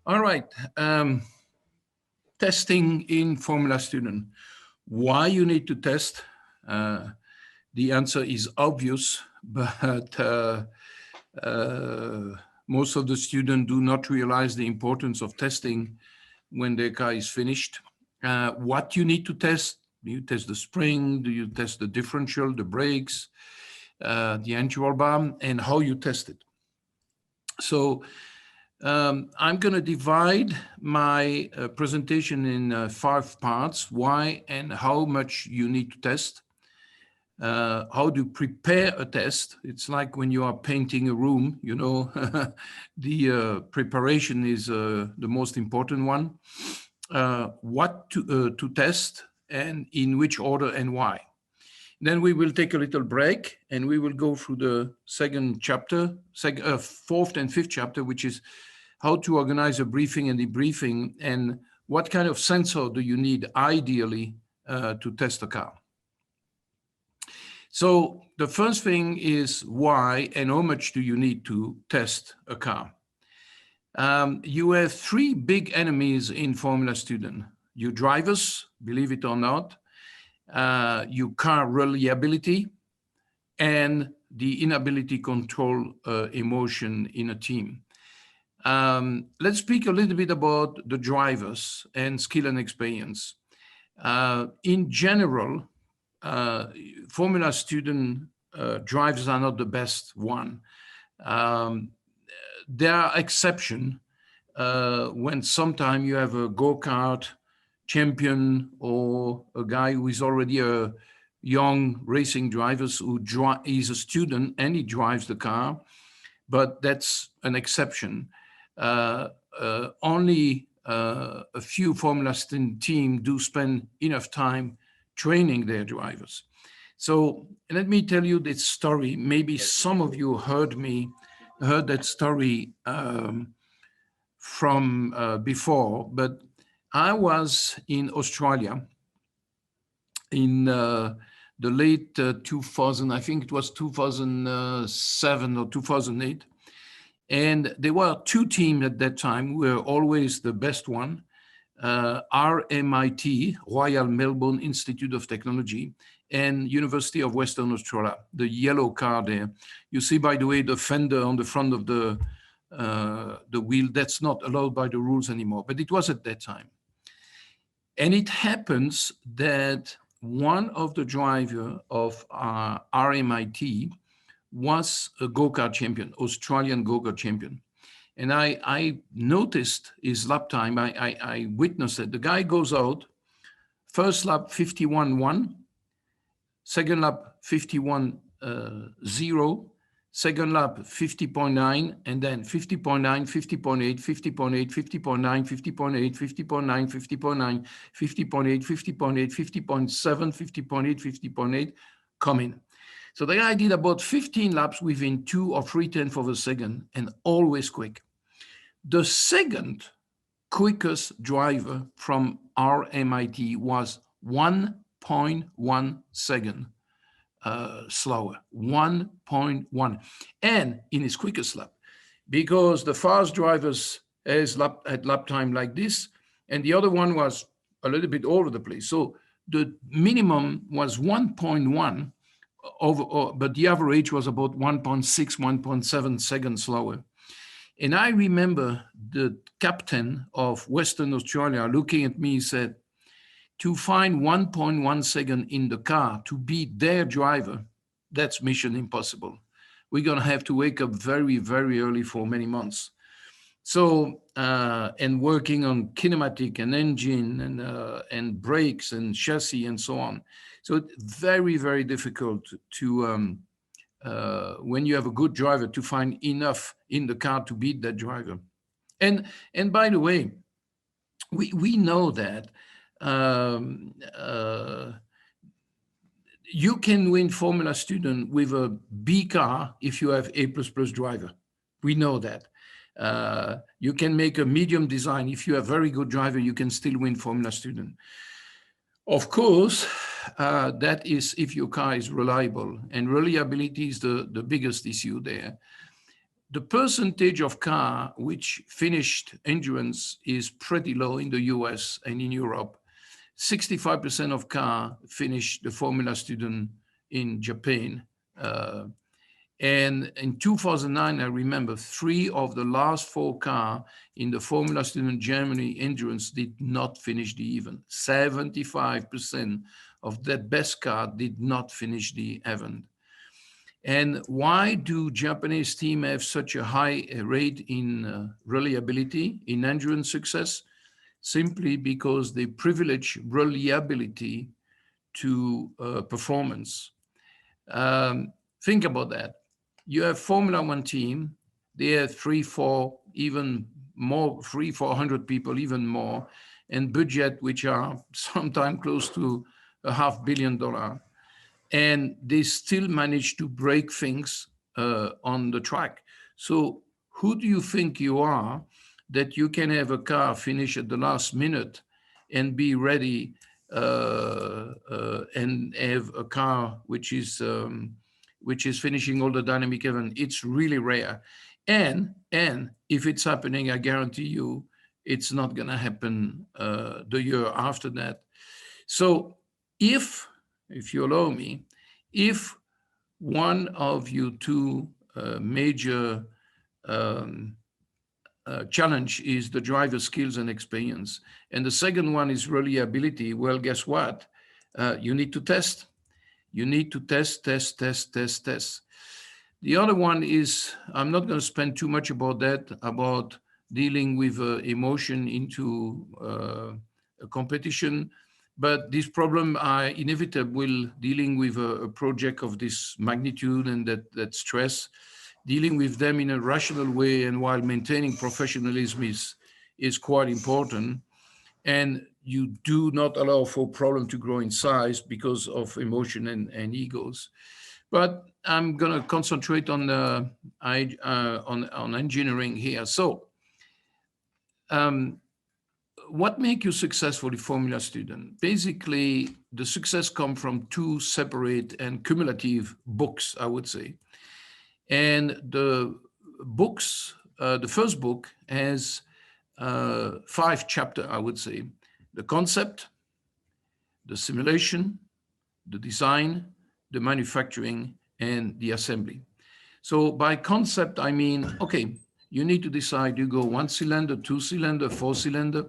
All right. Testing in Formula Student. Why you need to test? The answer is obvious, but most of the students do not realize the importance of testing when their car is finished. What you need to test? Do you test the spring? Do you test the differential, the brakes, the anti-roll bar, and how you test it? So I'm going to divide my presentation in 5 parts: why and how much you need to test, how to prepare a test. It's like when you are painting a room, you know, the preparation is the most important one. What to test and in which order and why. Then we will take a little break and we will go through the second chapter, fourth and fifth chapter, which is how to organize a briefing and debriefing and what kind of sensor do you need ideally to test a car. So the first thing is why and how much do you need to test a car. You have 3 big enemies in Formula Student. Your drivers, believe it or not, your car reliability, and the inability to control emotion in a team. Let's speak a little bit about the drivers and skill and experience. In general, Formula Student drivers are not the best one. There are exceptions when sometimes you have a go-kart champion or a guy who is already a young racing driver who is a student and he drives the car, but that's an exception. Only a few Formula Student teams do spend enough time training their drivers. So let me tell you this story. Maybe some of you heard that story from before, but I was in Australia in the late 2000, I think it was 2007 or 2008. And there were 2 teams at that time who were always the best one. RMIT, Royal Melbourne Institute of Technology, and University of Western Australia, the yellow car there. You see, by the way, the fender on the front of the wheel, that's not allowed by the rules anymore, but it was at that time. And it happens that one of the drivers of RMIT was a go-kart champion, Australian go-kart champion. And I noticed his lap time. I witnessed it. The guy goes out, first lap 51.1, second lap 51.0, second lap 50.9, and then 50.9, 50.8, 50.8, 50.9, 50.8, 50.9, 50.9, 50.8, 50.8, 50.7, 50.8, 50.8, coming. So the guy did about 15 laps within 2 or 3/10 of a second, and always quick. The second quickest driver from RMIT was 1.1 second slower, 1.1, and in his quickest lap, because the fast drivers had lap time like this, and the other one was a little bit all over the place. So the minimum was 1.1 but the average was about 1.6, 1.7 seconds slower. And I remember the captain of Western Australia looking at me, said, to find 1.1 second in the car to beat their driver, that's mission impossible. We're going to have to wake up very, very early for many months. So, and working on kinematic and engine and brakes and chassis and so on. So it's very, very difficult to, when you have a good driver, to find enough in the car to beat that driver. And by the way, we know that you can win Formula Student with a B car if you have A++ driver. We know that. You can make a medium design. If you have very good driver, you can still win Formula Student. Of course, that is if your car is reliable, and reliability is the biggest issue there. The percentage of car which finished endurance is pretty low in the US and in Europe. 65% of car finished the Formula Student in Japan. And in 2009, I remember 3 of the last 4 car in the Formula Student Germany endurance did not finish the event. 75% of that best car did not finish the event. And why do Japanese team have such a high rate in reliability, in endurance success? Simply because they privilege reliability to performance. Think about that. You have Formula One team, they have 3, 4, even more, 300-400 people, even more, and budget which are sometimes close to $500 million. And they still manage to break things on the track. So who do you think you are that you can have a car finish at the last minute and be ready and have a car which is finishing all the dynamic event? It's really rare. And if it's happening, I guarantee you, it's not going to happen the year after that. So if you allow me, if one of you 2 major challenge is the driver skills and experience, and the second one is reliability, well, guess what? You need to test. You need to test. The other one is, I'm not going to spend too much about that, about dealing with emotion into a competition. But this problem are inevitable dealing with a project of this magnitude and that stress. Dealing with them in a rational way and while maintaining professionalism is quite important. And you do not allow for problem to grow in size because of emotion and egos. But I'm going to concentrate on engineering here. So what makes you successful in Formula Student? Basically, the success comes from 2 separate and cumulative books, I would say. And the books, the first book has 5 chapters, I would say. The concept, the simulation, the design, the manufacturing, and the assembly. So by concept, I mean, okay, you need to decide, you go 1 cylinder, 2 cylinder, 4 cylinder.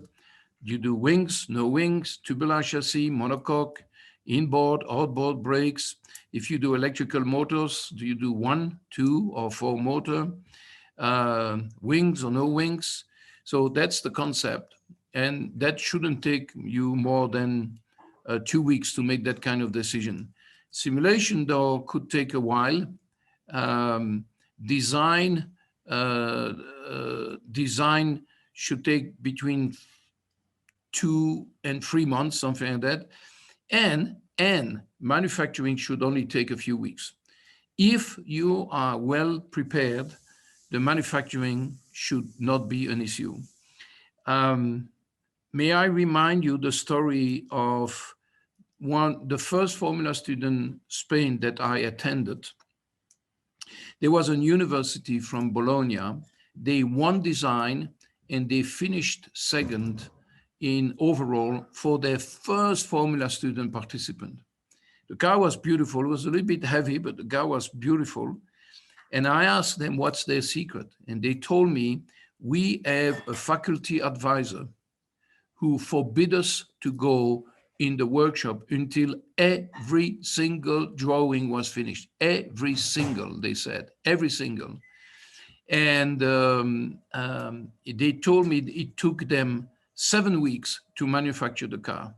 You do wings, no wings, tubular chassis, monocoque, inboard, outboard brakes. If you do electrical motors, do you do 1, 2, or 4 motor, wings or no wings? So that's the concept. And that shouldn't take you more than 2 weeks to make that kind of decision. Simulation, though, could take a while. Design should take between 2 and 3 months, something like that. And manufacturing should only take a few weeks. If you are well prepared, the manufacturing should not be an issue. May I remind you the story of the first Formula Student Spain that I attended. There was a university from Bologna. They won design and they finished second in overall for their first Formula Student participant. The car was beautiful. It was a little bit heavy, but the car was beautiful. And I asked them, what's their secret? And they told me, we have a faculty advisor who forbid us to go in the workshop until every single drawing was finished. Every single, they said, every single. And they told me it took them 7 weeks to manufacture the car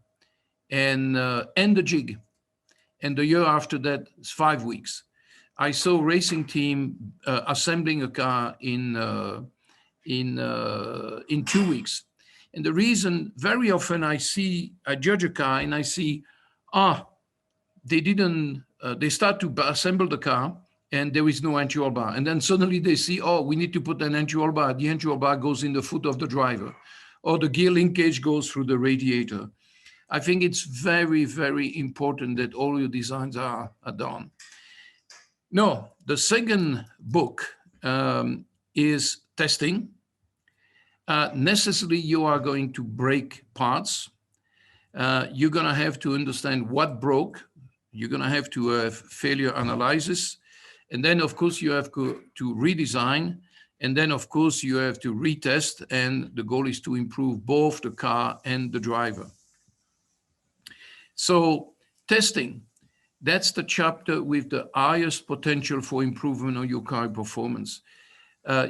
and the jig. And the year after that, it's 5 weeks. I saw a racing team assembling a car in 2 weeks. And the reason, very often I judge a car and I see, they start to assemble the car and there is no entry-all bar. And then suddenly they see, we need to put an entry-all bar. The entry-all bar goes in the foot of the driver, or the gear linkage goes through the radiator. I think it's very, very important that all your designs are done. No, the second book is testing. Necessarily, you are going to break parts. You're going to have to understand what broke. You're going to have to have failure analysis. And then, of course, you have to redesign. And then, of course, you have to retest. And the goal is to improve both the car and the driver. So testing, that's the chapter with the highest potential for improvement on your car performance.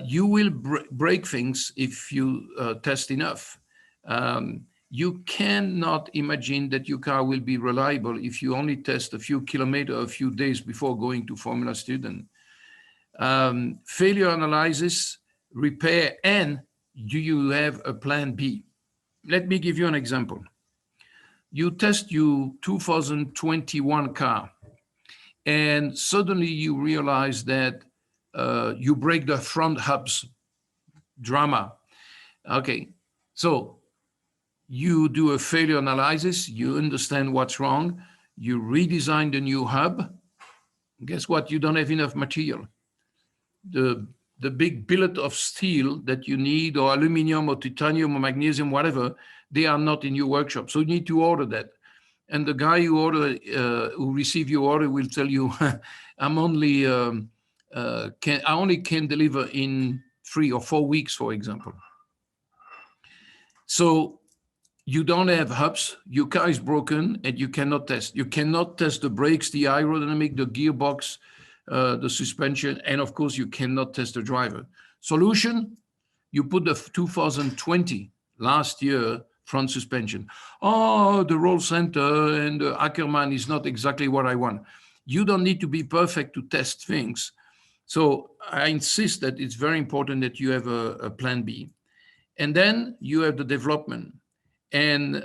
You will break things if you test enough. You cannot imagine that your car will be reliable if you only test a few kilometers, a few days before going to Formula Student. Failure analysis, repair, and do you have a plan B? Let me give you an example. You test your 2021 car, and suddenly you realize that you break the front hubs. Drama. Okay, so you do a failure analysis, you understand what's wrong, you redesign the new hub. Guess what? You don't have enough material. The big billet of steel that you need, or aluminum or titanium or magnesium, whatever, they are not in your workshop. So you need to order that. And the guy who receive your order will tell you, I only can deliver in 3 or 4 weeks, for example. So you don't have hubs, your car is broken, and you cannot test. You cannot test the brakes, the aerodynamic, the gearbox, the suspension, and of course, you cannot test the driver. Solution, you put the 2020, last year, front suspension. Oh, the roll center and the Ackermann is not exactly what I want. You don't need to be perfect to test things. So I insist that it's very important that you have a plan B. And then you have the development. And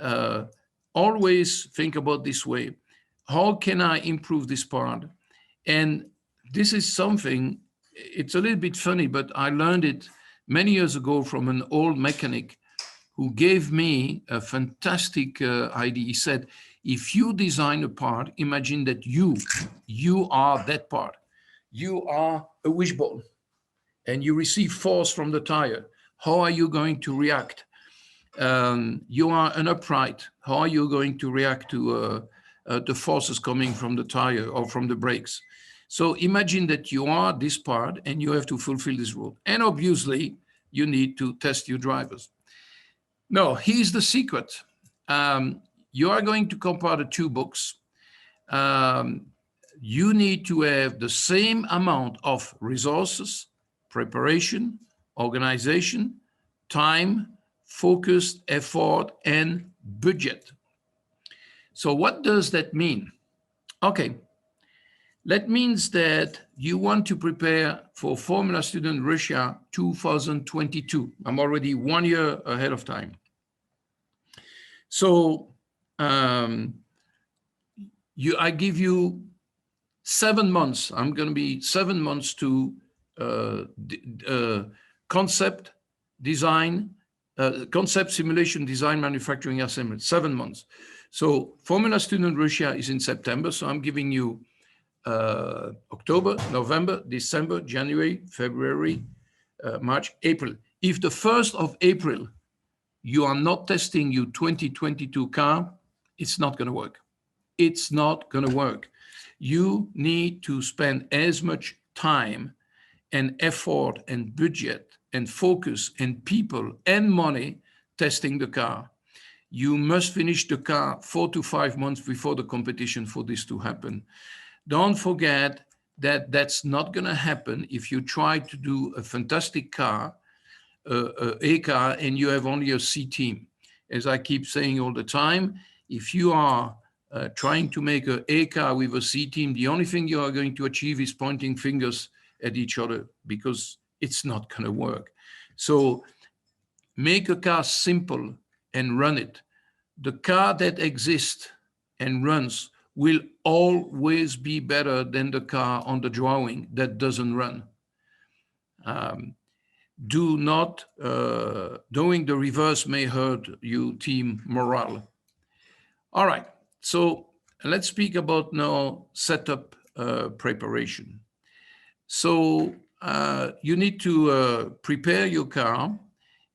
always think about this way. How can I improve this part? And this is something, it's a little bit funny, but I learned it many years ago from an old mechanic who gave me a fantastic idea. He said, if you design a part, imagine that you are that part. You are a wishbone and you receive force from the tire. How are you going to react? You are an upright. How are you going to react to the forces coming from the tire or from the brakes? So imagine that you are this part and you have to fulfill this role. And obviously, you need to test your drivers. No, here's the secret. You are going to compare the two books. You need to have the same amount of resources, preparation, organization, time, focused effort, and budget. So what does that mean? Okay, that means that you want to prepare for Formula Student Russia 2022. I'm already 1 year ahead of time. So I give you 7 months. I'm going to be 7 months to concept, design, concept, simulation, design, manufacturing, assembly, 7 months. So Formula Student Russia is in September. So I'm giving you October, November, December, January, February, March, April. If the 1st of April, you are not testing your 2022 car, it's not going to work. It's not going to work. You need to spend as much time and effort and budget and focus and people and money testing the car. You must finish the car 4 to 5 months before the competition for this to happen. Don't forget that that's not going to happen if you try to do a fantastic car, A car, and you have only a C team. As I keep saying all the time, if you are trying to make an A car with a C team, the only thing you are going to achieve is pointing fingers at each other because it's not going to work. So make a car simple and run it. The car that exists and runs will always be better than the car on the drawing that doesn't run. Do not, doing the reverse may hurt your team morale. All right, so let's speak about now setup preparation. So you need to prepare your car.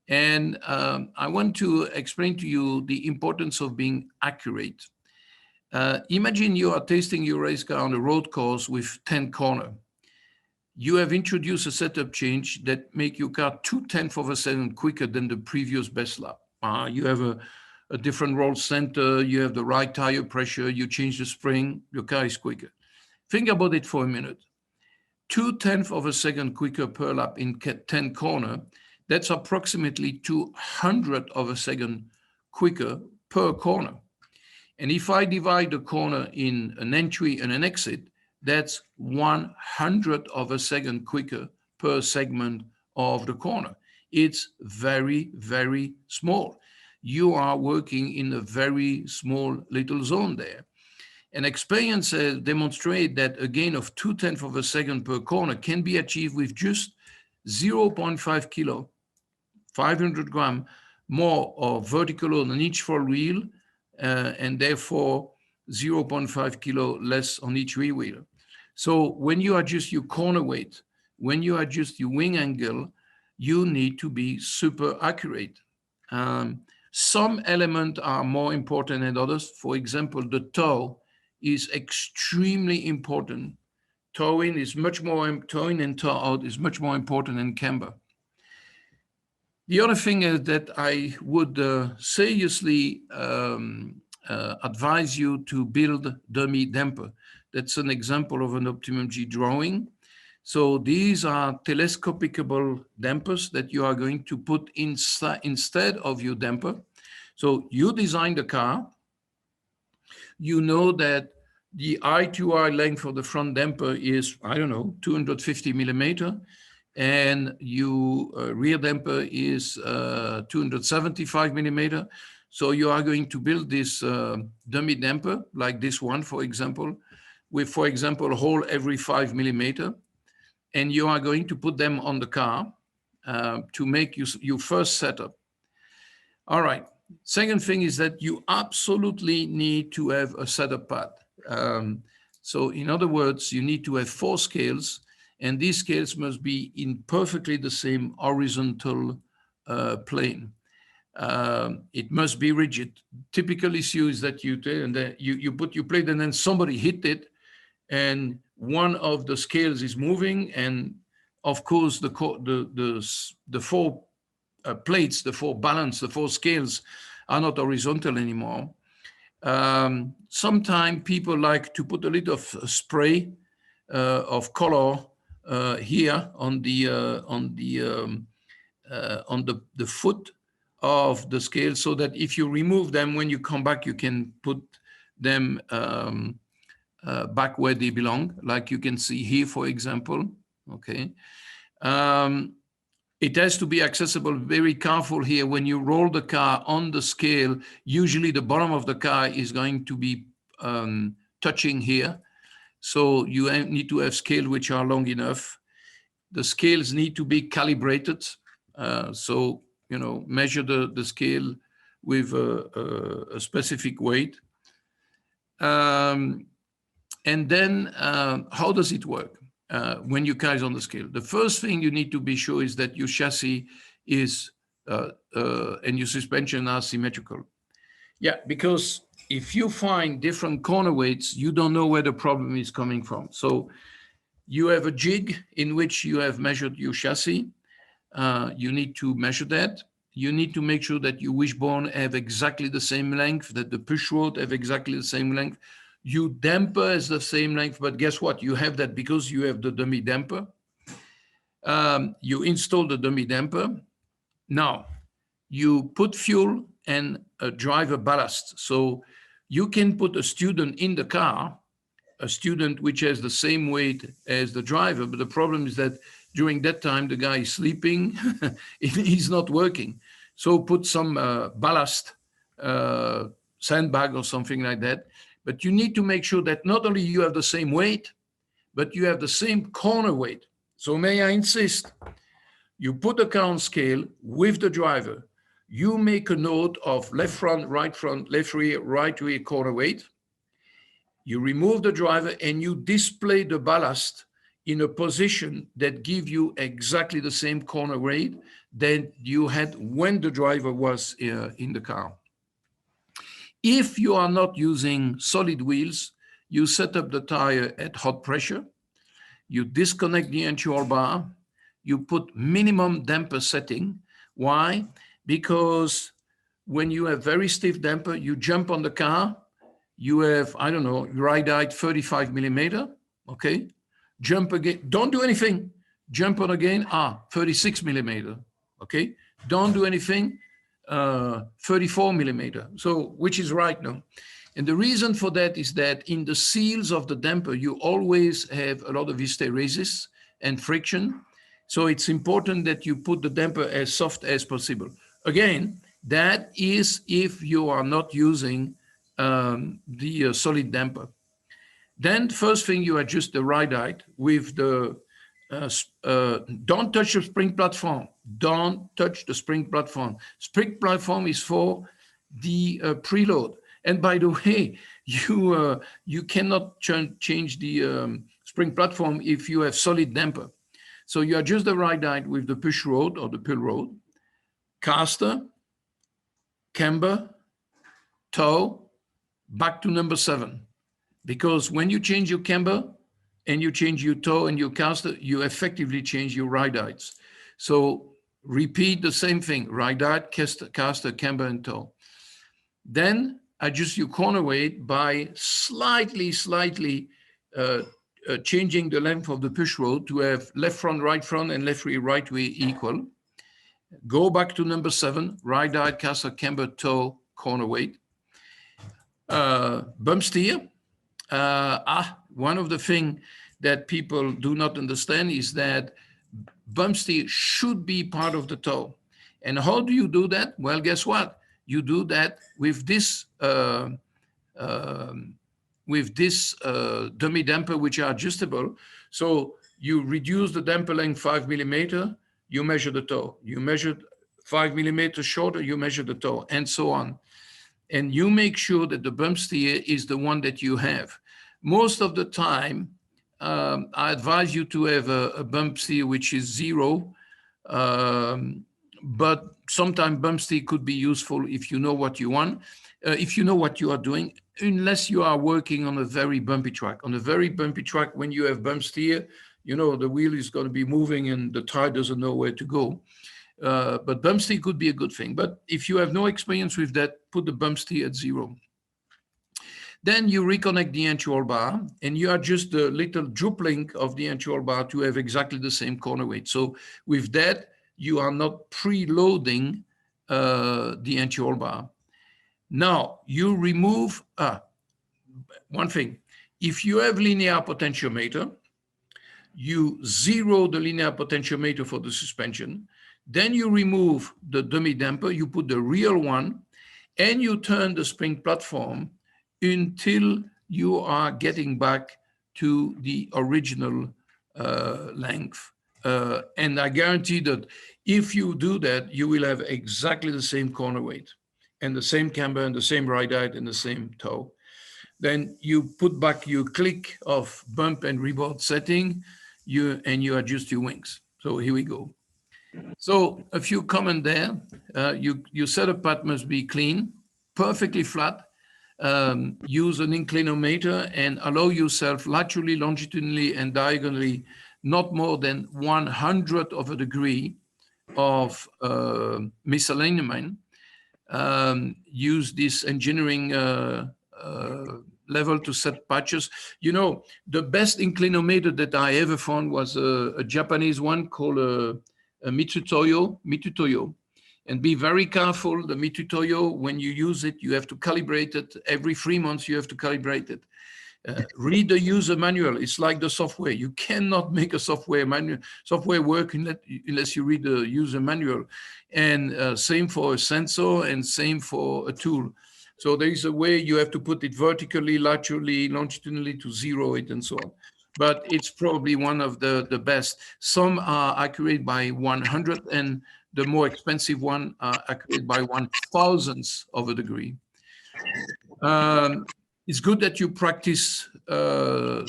And I want to explain to you the importance of being accurate. Imagine you are testing your race car on a road course with 10 corners. You have introduced a setup change that make your car 0.2 of a second quicker than the previous best lap. You have a different roll center, you have the right tire pressure, you change the spring, your car is quicker. Think about it for a minute. 0.2 of a second quicker per lap in 10 corners, that's approximately 200 of a second quicker per corner. And if I divide the corner in an entry and an exit, that's 100 of a second quicker per segment of the corner. It's very, very small. You are working in a very small little zone there. And experience demonstrate that a gain of 0.2 of a second per corner can be achieved with just 0.5 kilo, 500 grams more of vertical load on each front wheel, and therefore 0.5 kilo less on each rear wheel. So when you adjust your corner weight, when you adjust your wing angle, you need to be super accurate. Some elements are more important than others. For example, the toe is extremely important. Toe in is much more, toe in and toe out is much more important than camber. The other thing is that I would seriously advise you to build dummy damper. That's an example of an OptimumG drawing. So these are telescopicable dampers that you are going to put inside instead of your damper. So you design the car. You know that the eye-to-eye length of the front damper is, I don't know, 250 millimeter. And your rear damper is 275 millimeter. So you are going to build this dummy damper, like this one, for example, with, for example, a hole every 5 millimeter. And you are going to put them on the car to make your first setup. All right. Second thing is that you absolutely need to have a setup pad. So in other words, you need to have 4 scales, and these scales must be in perfectly the same horizontal plane. It must be rigid. Typical issue is that you put your plate and then somebody hit it, and one of the scales is moving, and of course the 4 plates, the 4 balance, the 4 scales are not horizontal anymore. Sometimes people like to put a little of spray of color here on the foot of the scale, so that if you remove them, when you come back, you can put them back where they belong, like you can see here, for example. Okay. It has to be accessible. Very careful here. When you roll the car on the scale, usually the bottom of the car is going to be touching here. So you need to have scales which are long enough. The scales need to be calibrated. So, you know, measure the scale with a specific weight. And then how does it work? When your car is on the scale, the first thing you need to be sure is that your chassis is and your suspension are symmetrical. Yeah, because if you find different corner weights, you don't know where the problem is coming from. So you have a jig in which you have measured your chassis. You need to measure that. You need to make sure that your wishbone have exactly the same length, that the push rod have exactly the same length. You damper is the same length, but guess what? You have that because you have the dummy damper. You install the dummy damper. Now, you put fuel and a driver ballast. So you can put a student in the car, a student which has the same weight as the driver, but the problem is that during that time, the guy is sleeping, he's not working. So put some ballast, sandbag or something like that. But you need to make sure that not only you have the same weight, but you have the same corner weight. So may I insist, you put the car on scale with the driver. You make a note of left front, left rear, right rear corner weight. You remove the driver and you display the ballast in a position that give you exactly the same corner weight that you had when the driver was in the car. If you are not using solid wheels, you set up the tire at hot pressure, you disconnect the anti-roll bar, you put minimum damper setting. Why? Because when you have very stiff damper, you jump on the car, you have, I don't know, ride height 35 millimeter, okay? Jump again, don't do anything. Jump on again, 36 millimeter, okay? Don't do anything, 34 millimeter. So which is right now? And the reason for that is that in the seals of the damper, you always have a lot of hysteresis and friction. So it's important that you put the damper as soft as possible. Again, that is if you are not using the solid damper. Then first thing, you adjust the ride height with the, don't touch the spring platform. Don't touch the spring platform. Spring platform is for the preload. And by the way, you cannot change the spring platform if you have solid damper. So you adjust the ride height with the push rod or the pull rod, caster, camber, toe, back to number 7. Because when you change your camber and you change your toe and your caster, you effectively change your ride heights. So repeat the same thing, ride height, caster, camber, and toe. Then adjust your corner weight by slightly changing the length of the push rod to have left front, and left rear, right rear equal. Go back to number 7, ride height, caster, camber, toe, corner weight. Bump steer. One of the things that people do not understand is that bump steer should be part of the toe. And how do you do that? Well, guess what? You do that with this dummy damper, which are adjustable. So you reduce the damper length 5 millimeter, you measure the toe. You measure 5 millimeters shorter, you measure the toe, and so on. And you make sure that the bump steer is the one that you have. Most of the time, I advise you to have a bump steer which is 0, but sometimes bump steer could be useful if you know what you want, if you know what you are doing, unless you are working on a very bumpy track. On a very bumpy track, when you have bump steer, you know the wheel is going to be moving and the tire doesn't know where to go. But bump steer could be a good thing. But if you have no experience with that, put the bump steer at 0. Then you reconnect the anti-roll bar and you adjust the little droop link of the anti-roll bar to have exactly the same corner weight. So with that, you are not preloading the anti-roll bar. Now you remove one thing. If you have linear potentiometer, you zero the linear potentiometer for the suspension. Then you remove the dummy damper, you put the real one, and you turn the spring platform until you are getting back to the original length. And I guarantee that if you do that, you will have exactly the same corner weight and the same camber and the same ride height and the same toe. Then you put back your click of bump and rebound setting, and you adjust your wings. So here we go. So a few comments there. Your setup pad must be clean, perfectly flat. Use an inclinometer and allow yourself laterally, longitudinally, and diagonally not more than 1/100 of a degree of misalignment. Use this engineering level to set patches. You know, the best inclinometer that I ever found was a Japanese one called a Mitutoyo. And be very careful, the Mitutoyo, when you use it, you have to calibrate it. Every 3 months, you have to calibrate it. Read the user manual. It's like the software. You cannot make a software work unless you read the user manual. And same for a sensor and same for a tool. So there is a way you have to put it vertically, laterally, longitudinally to zero it and so on. But it's probably one of the best. Some are accurate by 100 and the more expensive one are accurate by 1/1000th of a degree. It's good that you practice the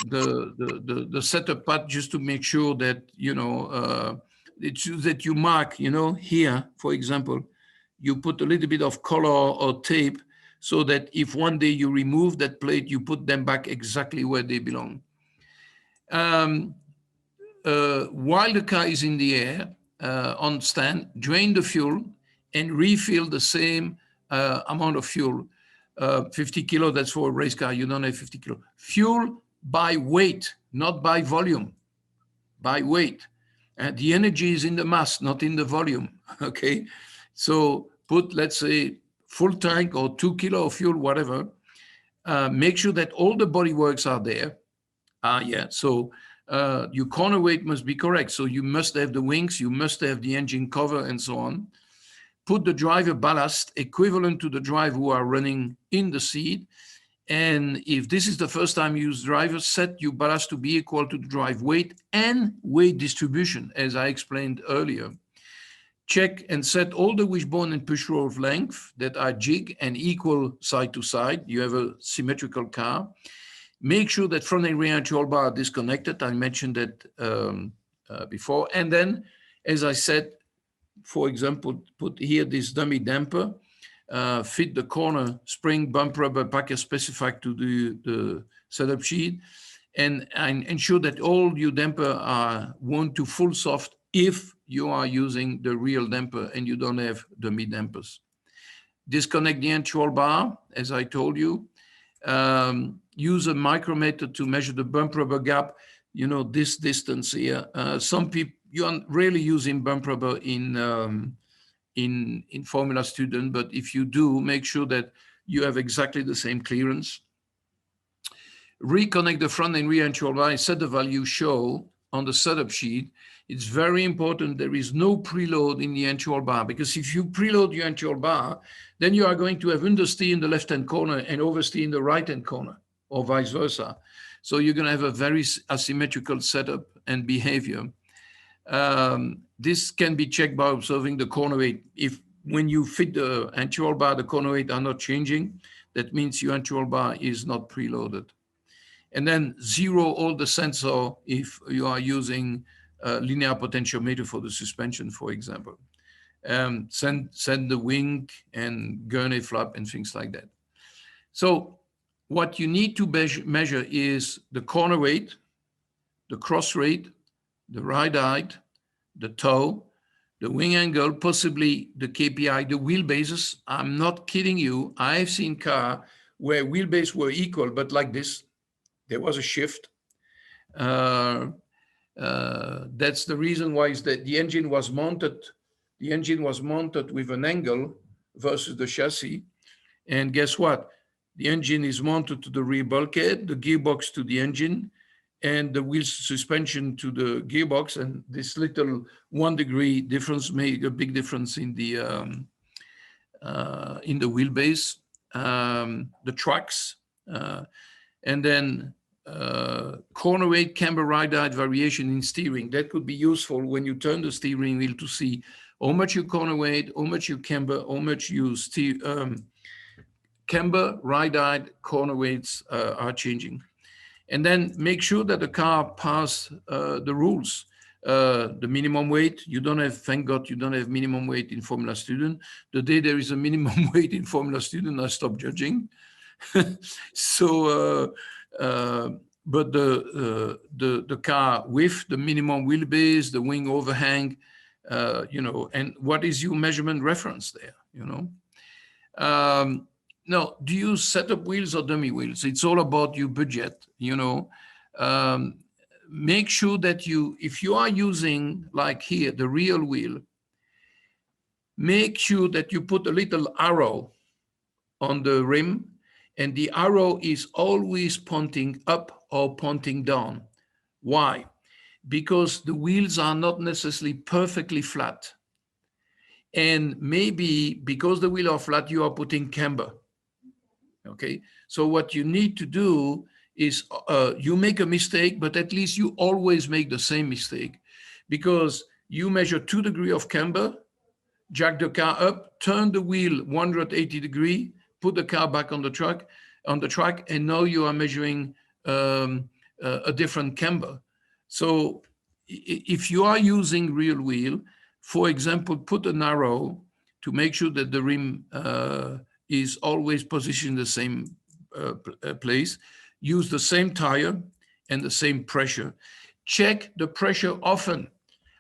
setup part just to make sure that, you know, that you mark, you know, here, for example, you put a little bit of color or tape so that if one day you remove that plate, you put them back exactly where they belong. While the car is in the air on stand, drain the fuel and refill the same amount of fuel. 50 kilo, that's for a race car. You don't have 50 kilo. Fuel by weight, not by volume, by weight. The energy is in the mass, not in the volume, okay? So put, let's say, full tank or 2 kilo of fuel, whatever. Make sure that all the body works are there. Yeah, so your corner weight must be correct. So you must have the wings, you must have the engine cover and so on. Put the driver ballast equivalent to the driver who are running in the seat. And if this is the first time you use driver, set your ballast to be equal to the drive weight and weight distribution, as I explained earlier. Check and set all the wishbone and push rod length that are jig and equal side to side. You have a symmetrical car. Make sure that front and rear control bar are disconnected. I mentioned that before. And then, as I said, for example, put here this dummy damper, fit the corner spring bump rubber package specified to the setup sheet, and ensure that all your damper are wound to full soft if you are using the real damper and you don't have dummy dampers. Disconnect the control bar, as I told you. Use a micrometer to measure the bump rubber gap, you know, this distance here. Some people, you are rarely using bump rubber in Formula Student, but if you do, make sure that you have exactly the same clearance. Reconnect the front and rear control bar and set the value show on the setup sheet. It's very important there is no preload in the control bar, because if you preload your control bar, then you are going to have understeer in the left-hand corner and oversteer in the right-hand corner, or vice versa. So you're going to have a very asymmetrical setup and behavior. This can be checked by observing the corner weight. If when you fit the control bar, the corner weight are not changing, that means your control bar is not preloaded. And then zero all the sensor if you are using linear potentiometer for the suspension, for example. Send the wing and gurney flap and things like that. So what you need to measure is the corner weight, the cross rate, the ride height, the toe, the wing angle, possibly the KPI, the wheelbases. I'm not kidding you. I've seen cars where wheelbases were equal, but like this, there was a shift. That's the reason why is that the engine was mounted. The engine was mounted with an angle versus the chassis. And guess what? The engine is mounted to the rear bulkhead, the gearbox to the engine, and the wheel suspension to the gearbox. And this little 1 degree difference made a big difference in the wheelbase, the tracks, and then corner weight, camber ride height variation in steering. That could be useful when you turn the steering wheel to see how much you corner weight, how much you camber, how much you steer. Camber, ride height, corner weights are changing. And then make sure that the car passes the rules. The minimum weight, you don't have, thank God, you don't have minimum weight in Formula Student. The day there is a minimum weight in Formula Student, I stop judging. So, but the car with the minimum wheelbase, the wing overhang, you know, and what is your measurement reference there, you know? Now, do you set up wheels or dummy wheels? It's all about your budget, you know. Make sure that if you are using, like here, the real wheel, make sure that you put a little arrow on the rim, and the arrow is always pointing up or pointing down. Why? Because the wheels are not necessarily perfectly flat. And maybe because the wheels are flat, you are putting camber. Okay, so what you need to do is you make a mistake, but at least you always make the same mistake, because you measure 2 degrees of camber, jack the car up, turn the wheel 180 degrees, put the car back on the track, on the track, and now you are measuring a different camber. So if you are using real wheel, for example, put an arrow to make sure that the rim is always positioned in the same place. Use the same tire and the same pressure. Check the pressure often.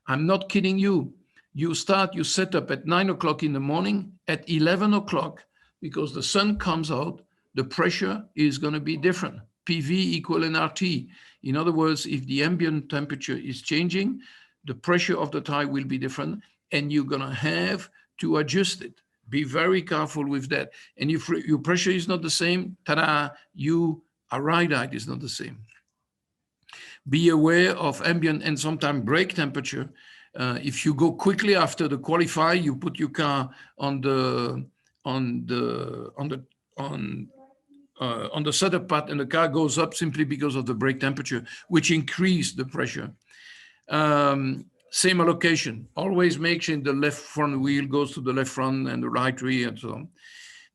I'm not kidding you. You start your setup at 9 o'clock in the morning. At 11 o'clock, because the sun comes out, the pressure is going to be different. PV equal nRT. In other words, if the ambient temperature is changing, the pressure of the tire will be different, and you're going to have to adjust it. Be very careful with that. And if your pressure is not the same, ta-da, your ride height is not the same. Be aware of ambient and sometimes brake temperature. If you go quickly after the qualify, you put your car on the setup pad, and the car goes up simply because of the brake temperature, which increase the pressure. Same allocation. Always make sure the left front wheel goes to the left front and the right rear and so on.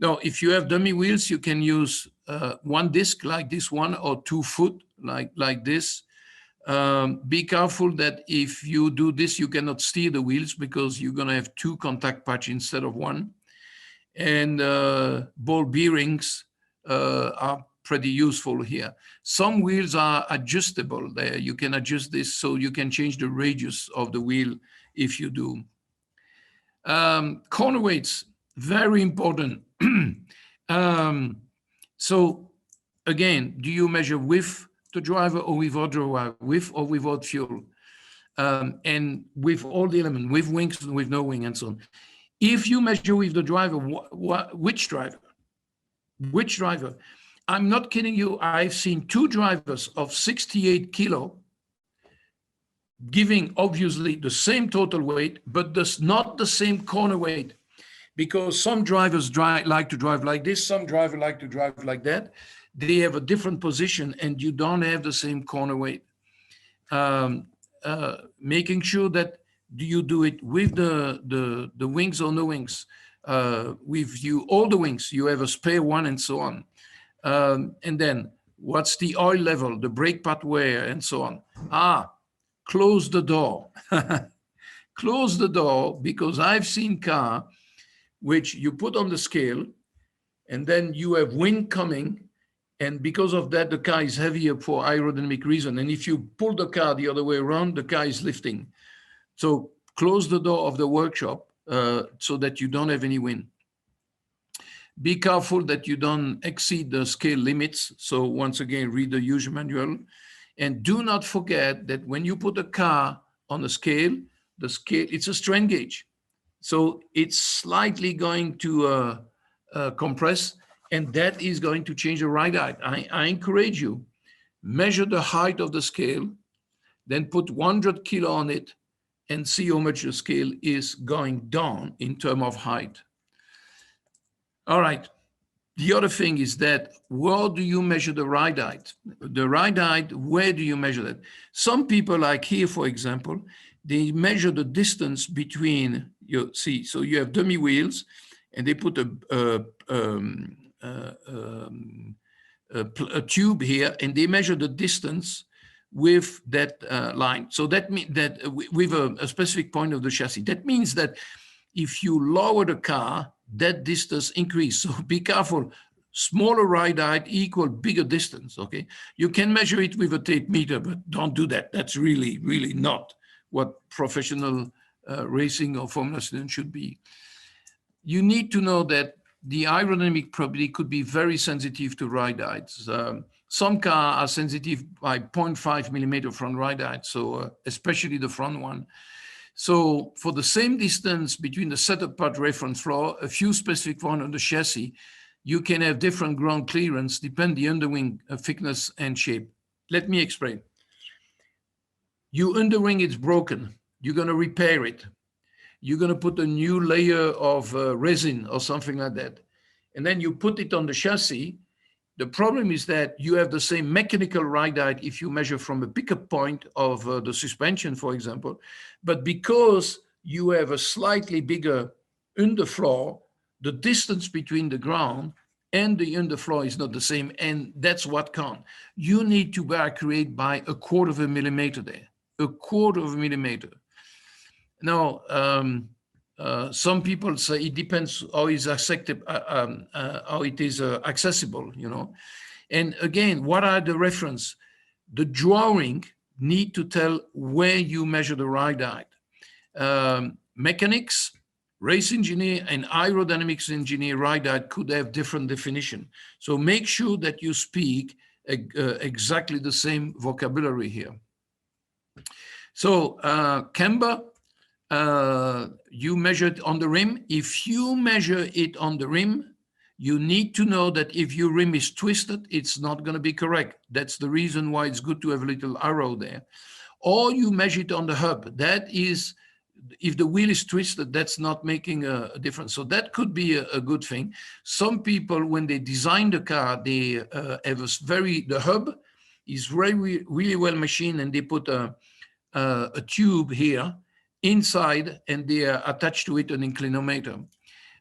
Now, if you have dummy wheels, you can use one disc like this one, or 2 foot like this. Be careful that if you do this, you cannot steer the wheels, because you're going to have 2 contact patch instead of 1. And ball bearings are pretty useful here. Some wheels are adjustable there. You can adjust this so you can change the radius of the wheel if you do. Corner weights, very important. So again, do you measure with the driver or without the driver, with or without fuel? And with all the elements, with wings and with no wing and so on. If you measure with the driver, which driver? Which driver? I'm not kidding you. I've seen 2 drivers of 68 kilo giving obviously the same total weight, but does not the same corner weight, because some drivers like to drive like this, some drivers like to drive like that. They have a different position, and you don't have the same corner weight. Making sure that you do it with the wings or no wings. With all the wings, you have a spare one and so on. And then what's the oil level, the brake pad wear, and so on. Close the door. Close the door, because I've seen car which you put on the scale, and then you have wind coming, and because of that, the car is heavier for aerodynamic reason. And if you pull the car the other way around, the car is lifting. So close the door of the workshop so that you don't have any wind. Be careful that you don't exceed the scale limits. So once again, read the user manual. And do not forget that when you put a car on the scale, it's a strain gauge. So it's slightly going to compress, and that is going to change the ride height. I encourage you, measure the height of the scale, then put 100 kilo on it, and see how much the scale is going down in terms of height. All right. The other thing is that, where do you measure the ride height? The ride height, where do you measure that? Some people, like here, for example, they measure the distance between, so you have dummy wheels, and they put a tube here, and they measure the distance with that line. So that means that with a specific point of the chassis. That means that if you lower the car, that distance increase. So be careful. Smaller ride height equal bigger distance, okay? You can measure it with a tape meter, but don't do that. That's really, really not what professional racing or Formula student should be. You need to know that the aerodynamic property could be very sensitive to ride heights. Some cars are sensitive by 0.5 millimeter front ride height, so especially the front one. So for the same distance between the setup pad reference floor, a few specific points on the chassis, you can have different ground clearance depending the underwing thickness and shape. Let me explain. Your underwing is broken. You're going to repair it. You're going to put a new layer of resin or something like that. And then you put it on the chassis. The problem is that you have the same mechanical ride height if you measure from a pickup point of the suspension, for example. But because you have a slightly bigger underfloor, the distance between the ground and the underfloor is not the same, and that's what counts. You need to be accurate by 1/4 millimeter there, 1/4 millimeter. Now, some people say it depends how it is accessible, you know. And again, what are the reference? The drawing need to tell where you measure the ride height. Mechanics, race engineer, and aerodynamics engineer ride height could have different definition. So make sure that you speak exactly the same vocabulary here. So camber, you measure it on the rim. If you measure it on the rim, you need to know that if your rim is twisted, it's not going to be correct. That's the reason why it's good to have a little arrow there. Or you measure it on the hub. That is, if the wheel is twisted, that's not making a difference. So that could be a good thing. Some people, when they design the car, they have the hub is really well machined, and they put a tube here inside, and they attach to it an inclinometer.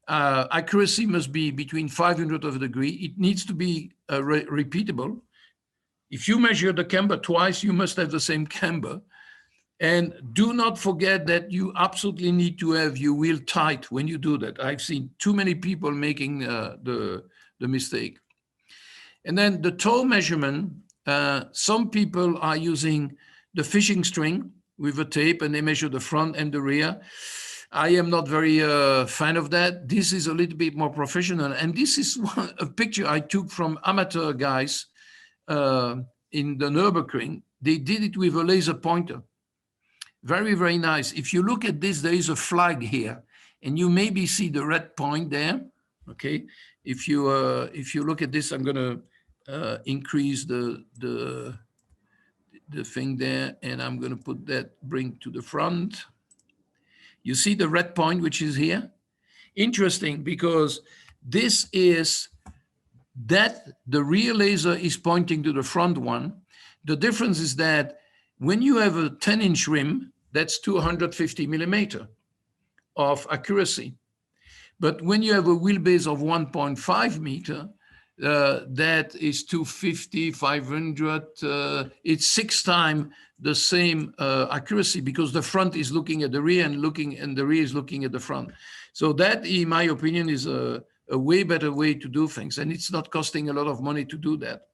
Accuracy must be between 500th of a degree. It needs to be repeatable. If you measure the camber twice, you must have the same camber. And do not forget that you absolutely need to have your wheel tight when you do that. I've seen too many people making the mistake. And then the toe measurement, some people are using the fishing string with a tape, and they measure the front and the rear. I am not very fan of that. This is a little bit more professional. And this is a picture I took from amateur guys in the Nürburgring. They did it with a laser pointer. Very, very nice. If you look at this, there is a flag here, and you maybe see the red point there. Okay. If you look at this, I'm going to increase the thing there, and I'm going to bring to the front. You see the red point, which is here? Interesting, because this is that the rear laser is pointing to the front one. The difference is that when you have a 10-inch rim, that's 250 millimeter of accuracy. But when you have a wheelbase of 1.5 meter, that is 250, 500. It's 6 times the same accuracy, because the front is looking at the rear and the rear is looking at the front. So that, in my opinion, is a way better way to do things, and it's not costing a lot of money to do that.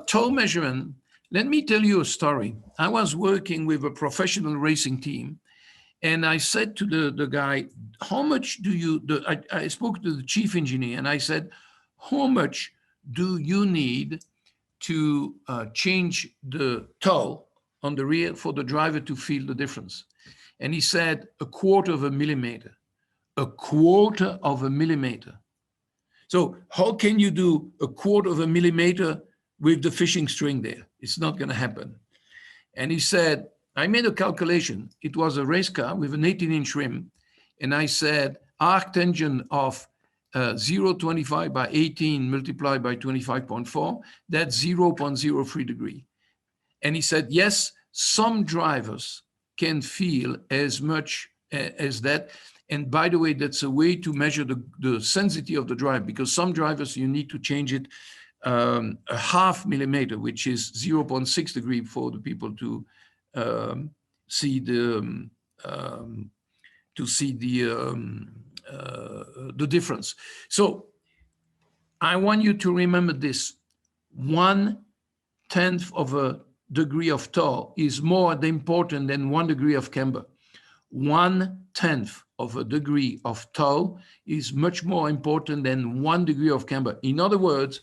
Toe measurement. Let me tell you a story. I was working with a professional racing team, and I said to the guy, how much do you, I spoke to the chief engineer, and I said, how much do you need to change the toe on the rear for the driver to feel the difference? And he said, 1/4 millimeter. 1/4 millimeter. So how can you do 1/4 millimeter with the fishing string there? It's not going to happen. And he said, I made a calculation. It was a race car with an 18-inch rim. And I said, arc tangent of 0.25 by 18 multiplied by 25.4, that's 0.03 degree. And he said, yes, some drivers can feel as much as that. And by the way, that's a way to measure the sensitivity of the drive, because some drivers, you need to change it 1/2 millimeter, which is 0.6 degree for the people to see the difference. So I want you to remember this: 1/10 of a degree of toe is more important than 1 degree of camber. 1/10 of a degree of toe is much more important than 1 degree of camber. In other words,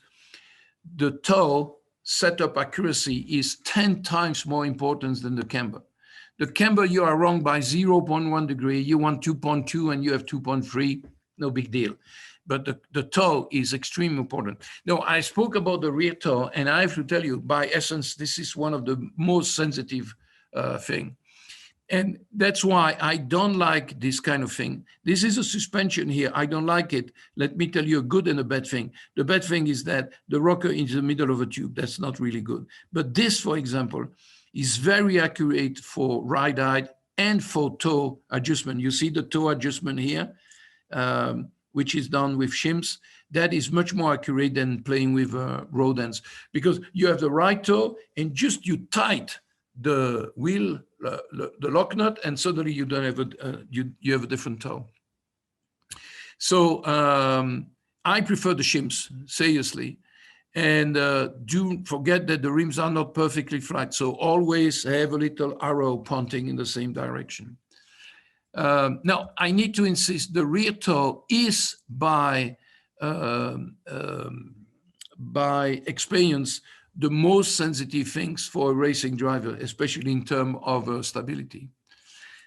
the toe setup accuracy is 10 times more important than the camber. The camber, you are wrong by 0.1 degree. You want 2.2 and you have 2.3, no big deal. But the toe is extremely important. Now, I spoke about the rear toe, and I have to tell you, by essence, this is one of the most sensitive thing. And that's why I don't like this kind of thing. This is a suspension here. I don't like it. Let me tell you a good and a bad thing. The bad thing is that the rocker is in the middle of a tube. That's not really good. But this, for example, is very accurate for ride height and for toe adjustment. You see the toe adjustment here. which is done with shims, that is much more accurate than playing with road ends, because you have the right toe and just you tight the wheel, the lock nut, and suddenly you don't have you have a different toe. So I prefer the shims, seriously. And do forget that the rims are not perfectly flat. So always have a little arrow pointing in the same direction. Now, I need to insist the rear toe is by experience the most sensitive things for a racing driver, especially in terms of stability.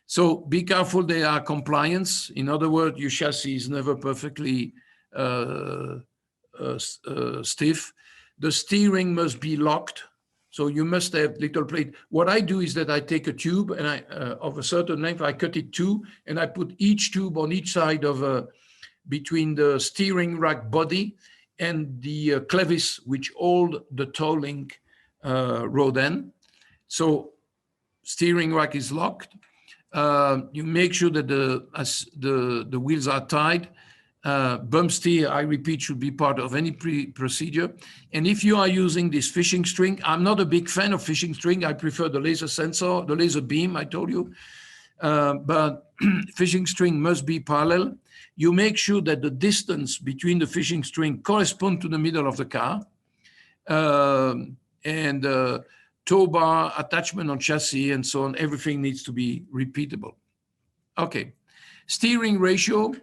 So be careful there are compliance. In other words, your chassis is never perfectly stiff. The steering must be locked. So you must have little plate. What I do is that I take a tube and of a certain length, I cut it two, and I put each tube on each side of between the steering rack body and the clevis, which hold the toe link rod end. So steering rack is locked. You make sure that the wheels are tied. Bump steer, I repeat, should be part of any procedure. And if you are using this fishing string, I'm not a big fan of fishing string. I prefer the laser sensor, the laser beam, I told you. But fishing string must be parallel. You make sure that the distance between the fishing string corresponds to the middle of the car. And tow bar, attachment on chassis, and so on, everything needs to be repeatable. Okay, steering ratio.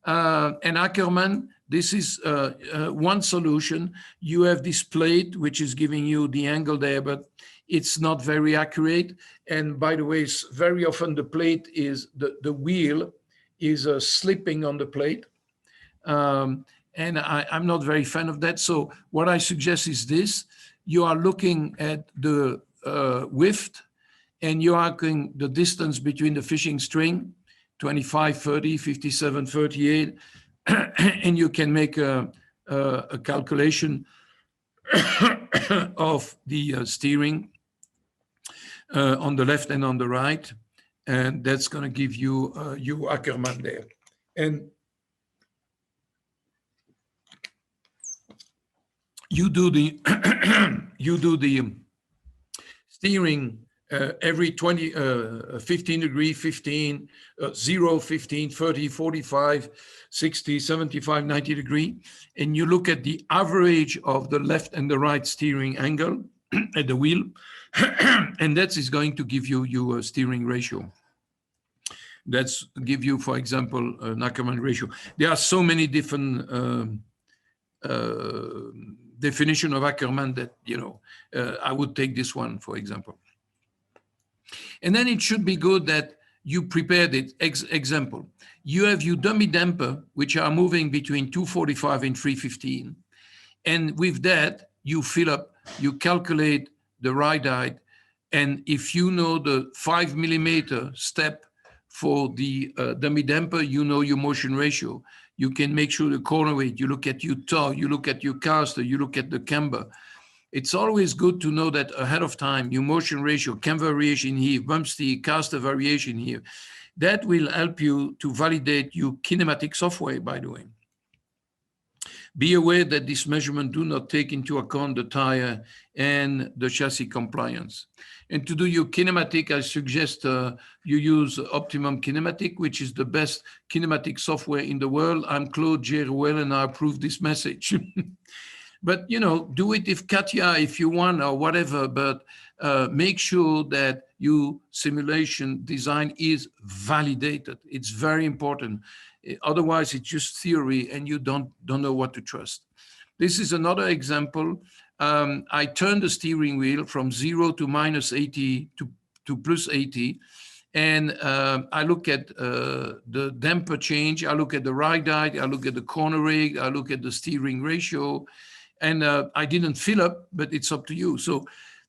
And Ackerman, this is one solution. You have this plate, which is giving you the angle there, but it's not very accurate. And by the way, very often the plate is, the wheel is slipping on the plate. And I'm not very fan of that. So what I suggest is this. You are looking at the width, and you are looking the distance between the fishing string, 25, 30, 57, 38, and you can make a calculation of the steering on the left and on the right, and that's going to give you your Ackerman there. And you do the steering every 20, 15 degree, 15, 0, 15, 30, 45, 60, 75, 90 degree. And you look at the average of the left and the right steering angle at the wheel. And that is going to give you your steering ratio. That's give you, for example, an Ackerman ratio. There are so many different definition of Ackerman that, you know, I would take this one, for example. And then it should be good that you prepared it. Example, you have your dummy damper, which are moving between 245 and 315. And with that, you fill up, you calculate the ride height. And if you know the 5 millimeter step for the dummy damper, you know your motion ratio. You can make sure the corner weight, you look at your toe, you look at your caster, you look at the camber. It's always good to know that ahead of time, your motion ratio, cam variation here, bump steer, caster variation here. That will help you to validate your kinematic software, by the way. Be aware that this measurement do not take into account the tire and the chassis compliance. And to do your kinematic, I suggest you use Optimum Kinematic, which is the best kinematic software in the world. I'm Claude Rouelle, and I approve this message. But, you know, do it if Katya, if you want, or whatever, but make sure that your simulation design is validated. It's very important. Otherwise, it's just theory, and you don't know what to trust. This is another example. I turned the steering wheel from 0 to minus 80 to plus 80. And I look at the damper change. I look at the ride height. I look at the corner rate. I look at the steering ratio. And I didn't fill up, but it's up to you. So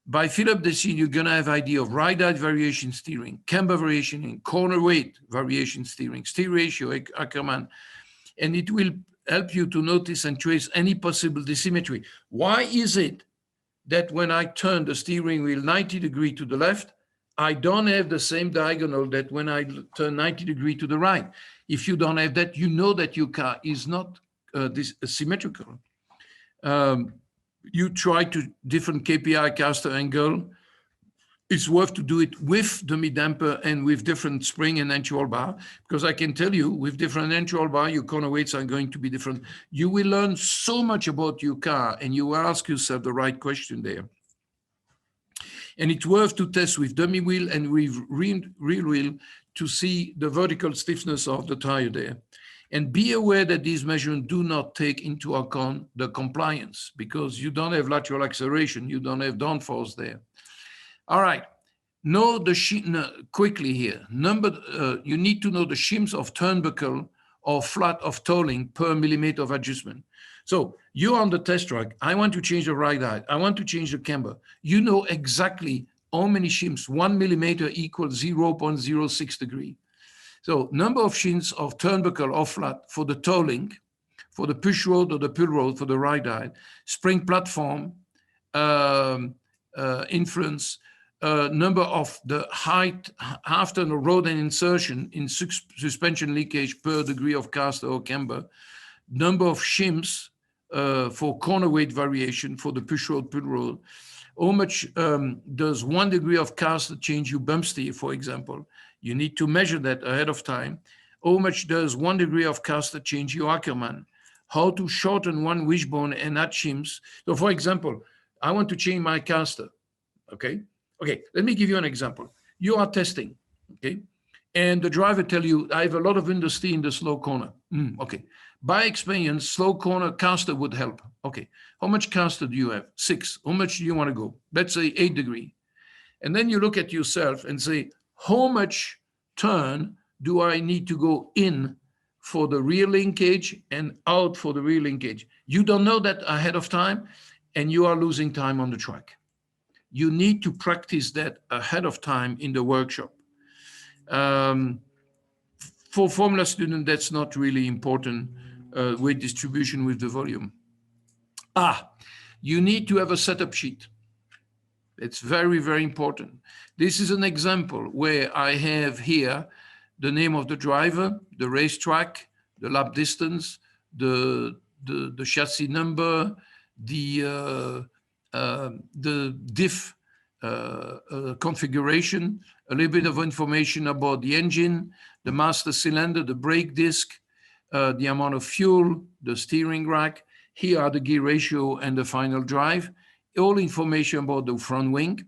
by fill up the scene, you're going to have idea of ride height variation steering, camber variation in corner weight variation steering, steer ratio, Ackerman. And it will help you to notice and trace any possible dissymmetry. Why is it that when I turn the steering wheel 90 degrees to the left, I don't have the same diagonal that when I turn 90 degrees to the right. If you don't have that, you know that your car is not this symmetrical. You try to different KPI caster angle. It's worth to do it with the mid-damper and with different spring and entry roll bar, because I can tell you with different entry roll bar, your corner weights are going to be different. You will learn so much about your car, and you will ask yourself the right question there. And it's worth to test with dummy wheel and with real wheel to see the vertical stiffness of the tire there. And be aware that these measurements do not take into account the compliance, because you don't have lateral acceleration, you don't have downforce there. All right, know the quickly here. You need to know the shims of turnbuckle or flat of tolling per millimeter of adjustment. So you're on the test track. I want to change the ride height. I want to change the camber. You know exactly how many shims. 1 millimeter equals 0.06 degree. So number of shims of turnbuckle or flat for the tolling, for the push rod or the pull rod for the ride height, spring platform, influence, number of the height after the road and insertion in suspension leakage per degree of caster or camber, number of shims for corner weight variation for the push rod, pull rod, how much does 1 degree of caster change your bump steer, for example? You need to measure that ahead of time. How much does 1 degree of caster change your Ackerman? How to shorten one wishbone and add shims. So for example, I want to change my caster, okay? Okay, let me give you an example. You are testing, okay? And the driver tell you, I have a lot of understeer in the slow corner. Okay, by experience, slow corner caster would help. Okay, how much caster do you have? 6. How much do you want to go? Let's say 8 degree. And then you look at yourself and say, how much turn do I need to go in for the rear linkage and out for the rear linkage? You don't know that ahead of time, and you are losing time on the track. You need to practice that ahead of time in the workshop. For formula student, that's not really important, weight distribution with the volume. You need to have a setup sheet. It's very, very important. This is an example where I have here the name of the driver, the racetrack, the lap distance, the chassis number, the diff configuration, a little bit of information about the engine, the master cylinder, the brake disc, the amount of fuel, the steering rack. Here are the gear ratio and the final drive. All information about the front wing.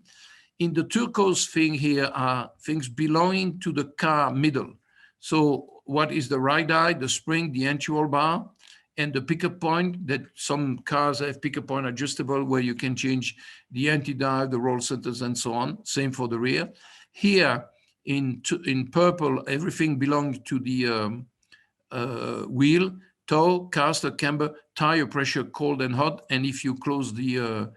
In the turquoise thing here are things belonging to the car middle. So what is the ride height, the spring, the entry roll bar, and the pickup point, that some cars have pickup point adjustable where you can change the anti-dive, the roll centers, and so on. Same for the rear. Here in purple, everything belongs to the wheel, toe, caster, camber, tire pressure, cold and hot, and if you close the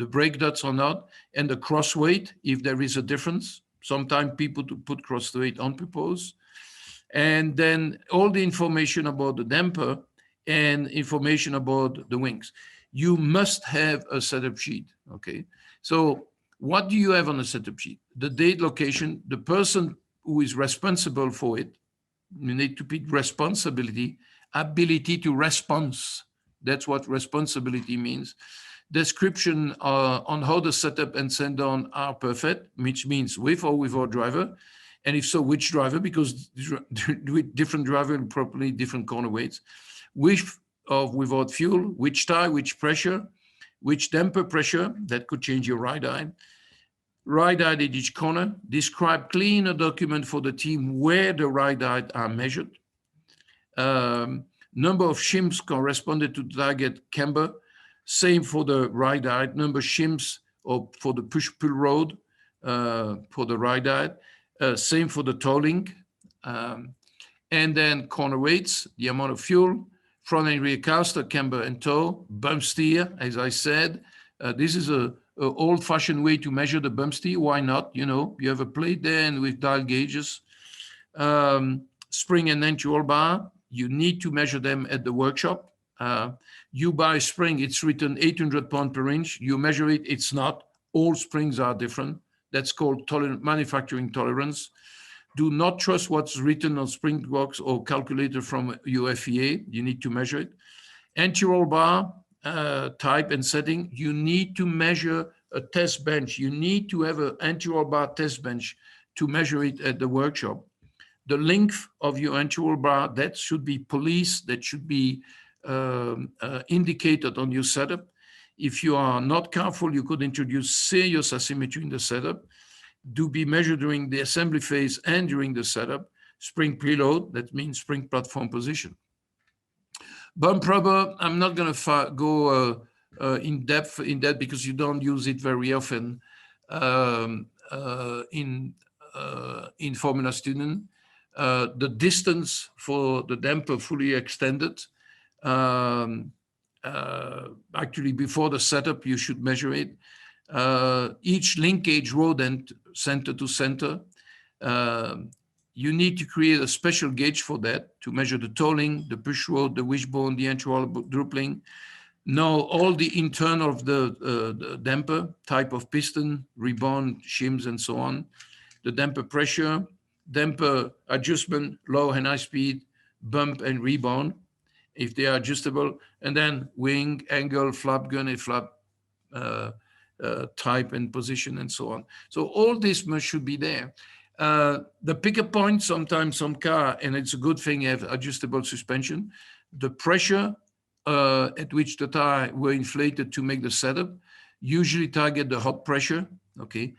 brake nuts or not, and the cross weight, if there is a difference. Sometimes people put cross weight on purpose. And then all the information about the damper and information about the wings. You must have a setup sheet, okay? So what do you have on the setup sheet? The date, location, the person who is responsible for it. You need to put responsibility, ability to response. That's what responsibility means. Description on how the setup and send on are perfect, which means with or without driver. And if so, which driver, because different driver and properly different corner weights. With or without fuel, which tire, which pressure, which damper pressure, that could change your ride height. Ride height at each corner. Describe clean a document for the team where the ride height are measured. Number of shims corresponded to target camber. Same for the ride height. Number of shims or for the push-pull road for the ride height. Same for the tolling. And then corner weights, the amount of fuel, front and rear caster, camber and toe, bump steer, as I said. This is a old-fashioned way to measure the bump steer. Why not? You know, you have a plate there and with dial gauges. Spring and entry roll bar, you need to measure them at the workshop. You buy a spring, it's written 800 pounds per inch. You measure it, it's not. All springs are different. That's called manufacturing tolerance. Do not trust what's written on spring box or calculated from your FIA. You need to measure it. Anti-roll bar type and setting, you need to measure a test bench. You need to have an anti-roll bar test bench to measure it at the workshop. The length of your anti-roll bar, that should be policed, that should be indicated on your setup. If you are not careful, you could introduce serious asymmetry in the setup. Do be measured during the assembly phase and during the setup. Spring preload, that means spring platform position. Bump rubber, I'm not going to go in depth in that because you don't use it very often in Formula Student. The distance for the damper fully extended. Actually, before the setup, you should measure it. Each linkage rod end center to center. You need to create a special gauge for that to measure the tolling, the push rod, the wishbone, the anti-roll drooping. Know all the internal of the damper, type of piston, rebound, shims, and so on. The damper pressure, damper adjustment, low and high speed, bump and rebound, if they are adjustable, and then wing, angle, flap, gunny flap, type and position, and so on. So all this should be there. The pickup point, sometimes some car, and it's a good thing, have adjustable suspension. The pressure at which the tire were inflated to make the setup, usually target the hot pressure, okay?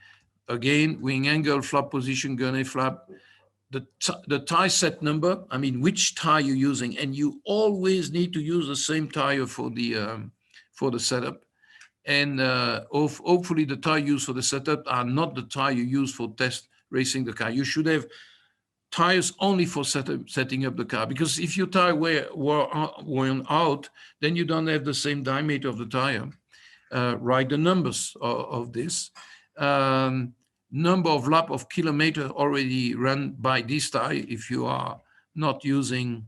Again, wing angle, flap position, gunny flap. The tire set number, I mean, which tire you're using, and you always need to use the same tire for the setup. And hopefully the tire used for the setup are not the tire you use for test racing the car. You should have tires only for setting up the car, because if your tire were worn out, then you don't have the same diameter of the tire. Write the numbers of this. Number of lap of kilometer already run by this tire if you are not using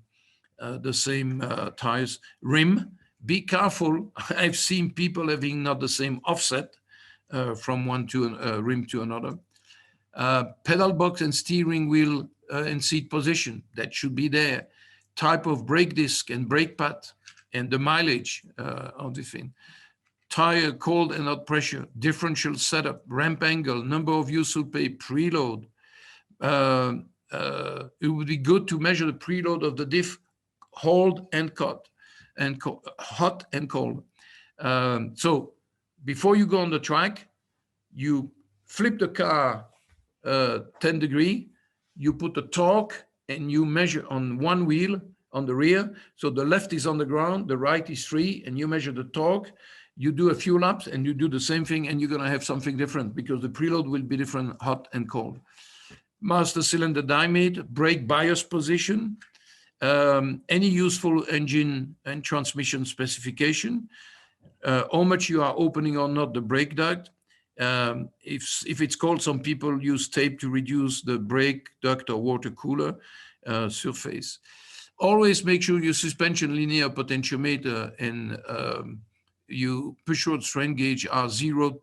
the same tires. Rim, be careful. I've seen people having not the same offset from one to rim to another. Pedal box and steering wheel and seat position, that should be there. Type of brake disc and brake pad and the mileage of the thing. Tire cold and hot pressure, differential setup, ramp angle, number of useful pay, preload. It would be good to measure the preload of the diff, hold and cut, and hot and cold. So before you go on the track, you flip the car 10 degrees, you put the torque and you measure on one wheel on the rear. So the left is on the ground, the right is free, and you measure the torque. You do a few laps and you do the same thing, and you're going to have something different because the preload will be different, hot and cold. Master cylinder diameter, brake bias position, any useful engine and transmission specification, how much you are opening or not the brake duct. If it's cold, some people use tape to reduce the brake duct or water cooler surface. Always make sure your suspension linear potentiometer and you push rod strain gauge are zeroed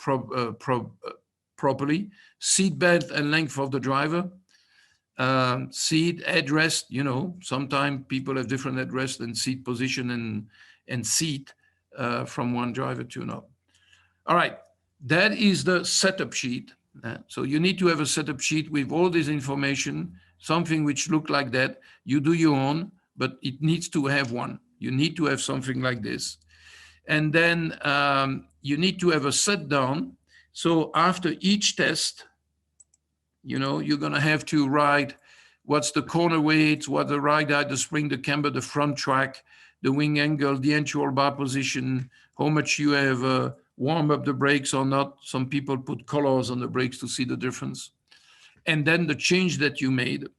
properly. Seat belt and length of the driver. Seat headrest, you know, sometimes people have different headrest and seat position and seat from one driver to another. All right, that is the setup sheet. So you need to have a setup sheet with all this information, something which look like that. You do your own, but it needs to have one. You need to have something like this. And then you need to have a set down. So after each test, you know, you're going to have to write what's the corner weight, what the ride height, the spring, the camber, the front track, the wing angle, the anti-roll bar position, how much you have warm up the brakes or not. Some people put colors on the brakes to see the difference. And then the change that you made.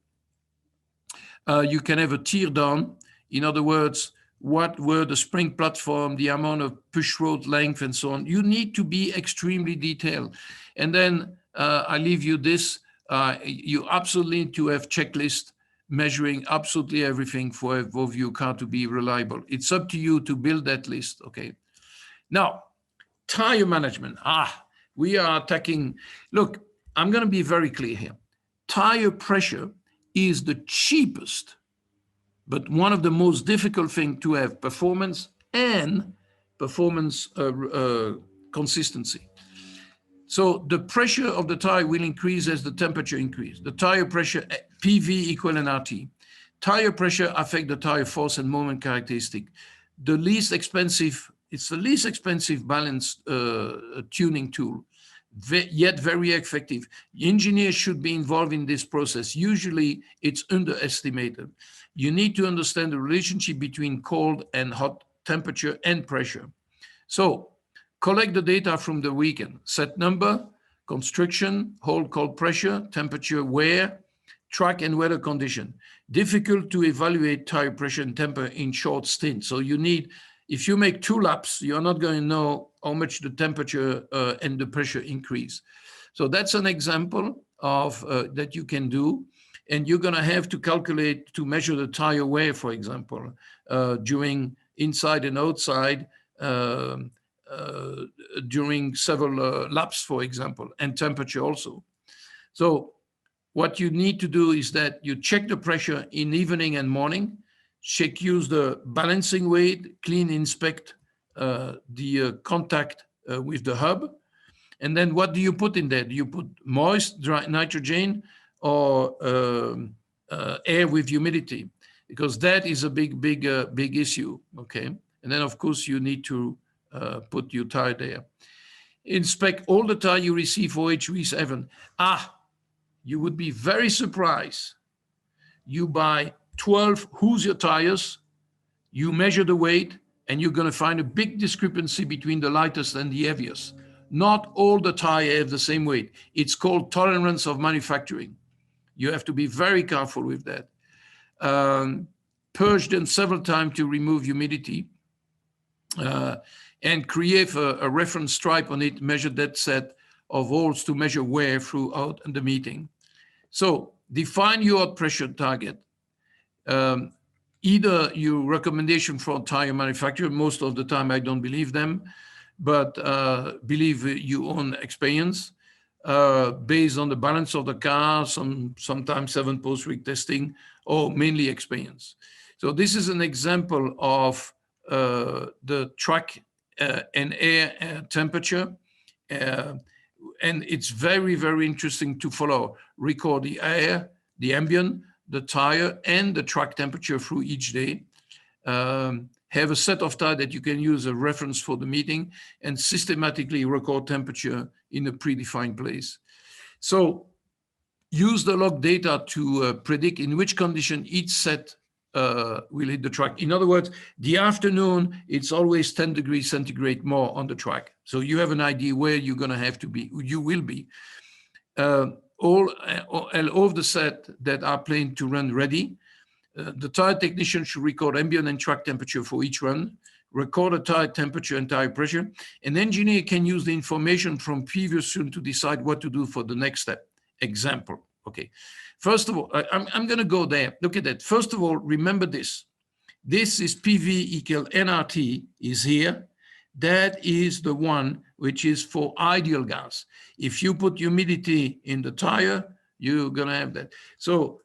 You can have a tear down. In other words, what were the spring platform, the amount of push rod length, and so on. You need to be extremely detailed. And then I leave you this. You absolutely need to have checklist measuring absolutely everything for your car to be reliable. It's up to you to build that list, okay? Now, tire management. We are attacking. Look, I'm going to be very clear here. Tire pressure is the cheapest, but one of the most difficult things to have performance and performance consistency. So the pressure of the tire will increase as the temperature increases. The tire pressure, PV equal nRT. Tire pressure affects the tire force and moment characteristic. The least expensive, it's the least expensive balance tuning tool, yet very effective. Engineers should be involved in this process. Usually it's underestimated. You need to understand the relationship between cold and hot temperature and pressure. So collect the data from the weekend. Set number, constriction, hold cold pressure, temperature, wear, track and weather condition. Difficult to evaluate tire pressure and temper in short stints. So you need, if you make 2 laps, you're not going to know how much the temperature and the pressure increase. So that's an example of that you can do. And you're going to have to calculate to measure the tire wear, for example, during inside and outside, during several laps, for example, and temperature also. So what you need to do is that you check the pressure in evening and morning, use the balancing weight, clean, inspect the contact with the hub. And then what do you put in there? Do you put moist, dry nitrogen, or air with humidity? Because that is a big issue, okay? And then, of course, you need to put your tire there. Inspect all the tire you receive for HV7. You would be very surprised. You buy 12 Hoosier tires, you measure the weight, and you're going to find a big discrepancy between the lightest and the heaviest. Not all the tires have the same weight. It's called tolerance of manufacturing. You have to be very careful with that. Purge them several times to remove humidity. And create a reference stripe on it, measure that set of holes to measure wear throughout the meeting. So define your pressure target. Either your recommendation for tire manufacturer, most of the time I don't believe them, but believe your own experience based on the balance of the car, sometimes 7 post-week testing, or mainly experience. So this is an example of the track and air temperature. And it's very, very interesting to follow. Record the air, the ambient, the tire, and the track temperature through each day. Have a set of tire that you can use as a reference for the meeting, and systematically record temperature in a predefined place. So use the log data to predict in which condition each set will hit the track. In other words, the afternoon, it's always 10 degrees centigrade more on the track. So you have an idea where you're going to have to be, you will be. All of the set that are planned to run ready, the tire technician should record ambient and track temperature for each run, record a tire temperature and tire pressure. An engineer can use the information from previous run to decide what to do for the next step. Example, okay. First of all, I'm going to go there. Look at that. First of all, remember this. This is PV equal nRT is here. That is the one which is for ideal gas. If you put humidity in the tire, you're going to have that. So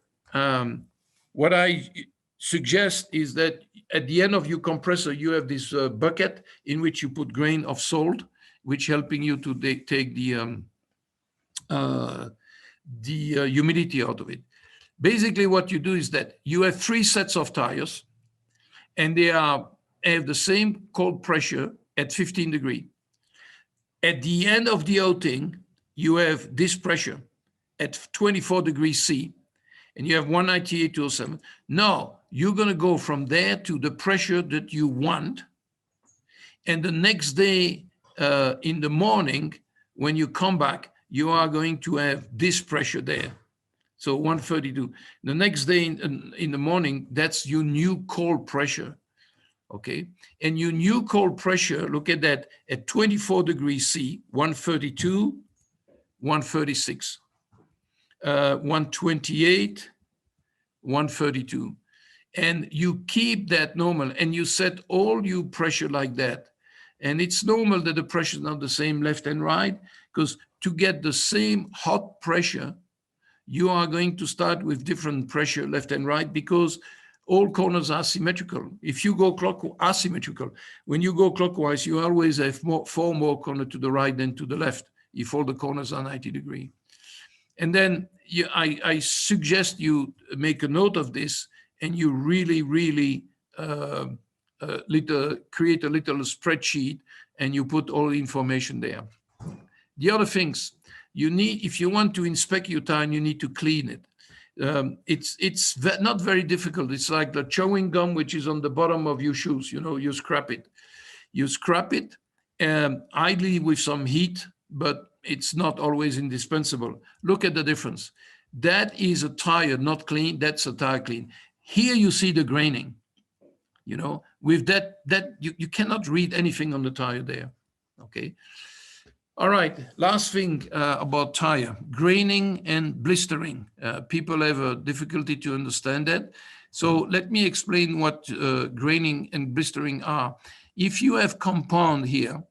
what I suggest is that at the end of your compressor, you have this bucket in which you put grain of salt, which helping you to take the humidity out of it. Basically, what you do is that you have 3 sets of tires, and they have the same cold pressure at 15 degrees. At the end of the outing, you have this pressure at 24 degrees C, and you have 198.07. Now, you're going to go from there to the pressure that you want, and the next day in the morning, when you come back, you are going to have this pressure there. So 132. The next day in the morning, that's your new cold pressure, okay? And your new cold pressure, look at that, at 24 degrees C, 132, 136, 128, 132. And you keep that normal, and you set all your pressure like that. And it's normal that the pressure is not the same left and right. because to get the same hot pressure, you are going to start with different pressure left and right, because all corners are symmetrical. If you go asymmetrical, when you go clockwise, you always have four more corners to the right than to the left, if all the corners are 90 degrees. And then I suggest you make a note of this, and you really, really create a little spreadsheet, and you put all the information there. The other things you need, if you want to inspect your tire, you need to clean it. It's not very difficult. It's like the chewing gum, which is on the bottom of your shoes. You know, you scrap it. You scrap it, ideally with some heat, but it's not always indispensable. Look at the difference. That is a tire not clean. That's a tire clean. Here you see the graining. You know, with that you cannot read anything on the tire there. Okay. All right, last thing about tire, graining and blistering. People have a difficulty to understand that. So let me explain what graining and blistering are. If you have compound here,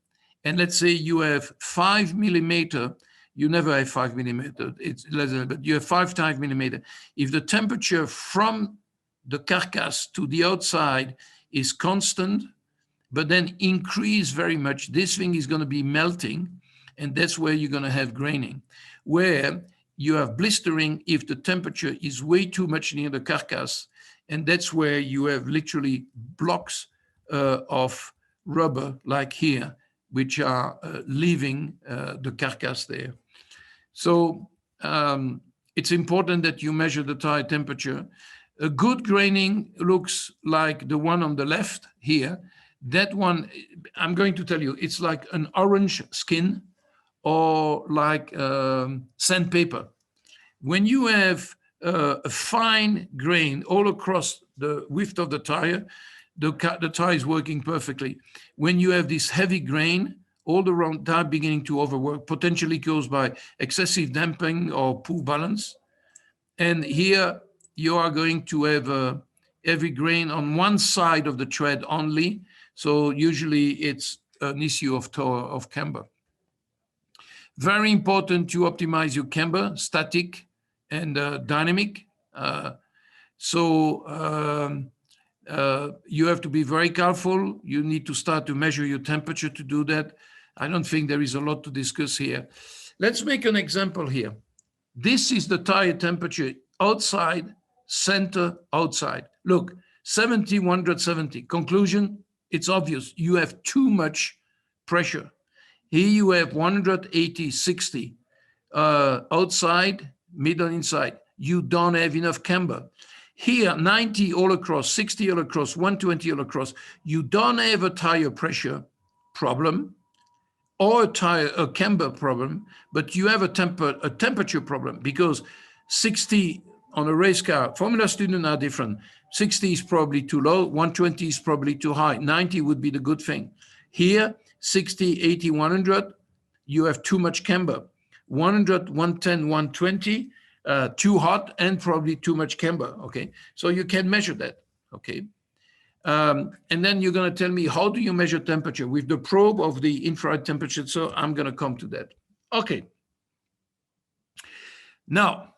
and let's say you have 5 millimeter, you never have 5 millimeter, it's less than, but you have 5 millimeter. If the temperature from the carcass to the outside is constant, but then increase very much, this thing is going to be melting. And that's where you're going to have graining, where you have blistering if the temperature is way too much near the carcass. And that's where you have literally blocks of rubber, like here, which are leaving the carcass there. So it's important that you measure the tire temperature. A good graining looks like the one on the left here. That one, I'm going to tell you, it's like an orange skin, or like sandpaper. When you have a fine grain all across the width of the tire tire is working perfectly. When you have this heavy grain all around, tire beginning to overwork, potentially caused by excessive damping or poor balance. And here you are going to have a heavy grain on one side of the tread only. So usually it's an issue of camber. Very important to optimize your camber, static and dynamic. You have to be very careful. You need to start to measure your temperature to do that. I don't think there is a lot to discuss here. Let's make an example here. This is the tire temperature outside, center, outside. Look, 70, 170. Conclusion, it's obvious. You have too much pressure. Here you have 180, 60 outside, middle, inside. You don't have enough camber. Here, 90 all across, 60 all across, 120 all across. You don't have a tire pressure problem or a camber problem, but you have a temperature problem, because 60 on a race car, Formula students are different. 60 is probably too low, 120 is probably too high, 90 would be the good thing. Here, 60, 80, 100, you have too much camber. 100, 110, 120, too hot and probably too much camber, okay? So you can measure that, okay? And then you're gonna tell me, how do you measure temperature? With the probe of the infrared temperature, so I'm gonna come to that. Okay. Now,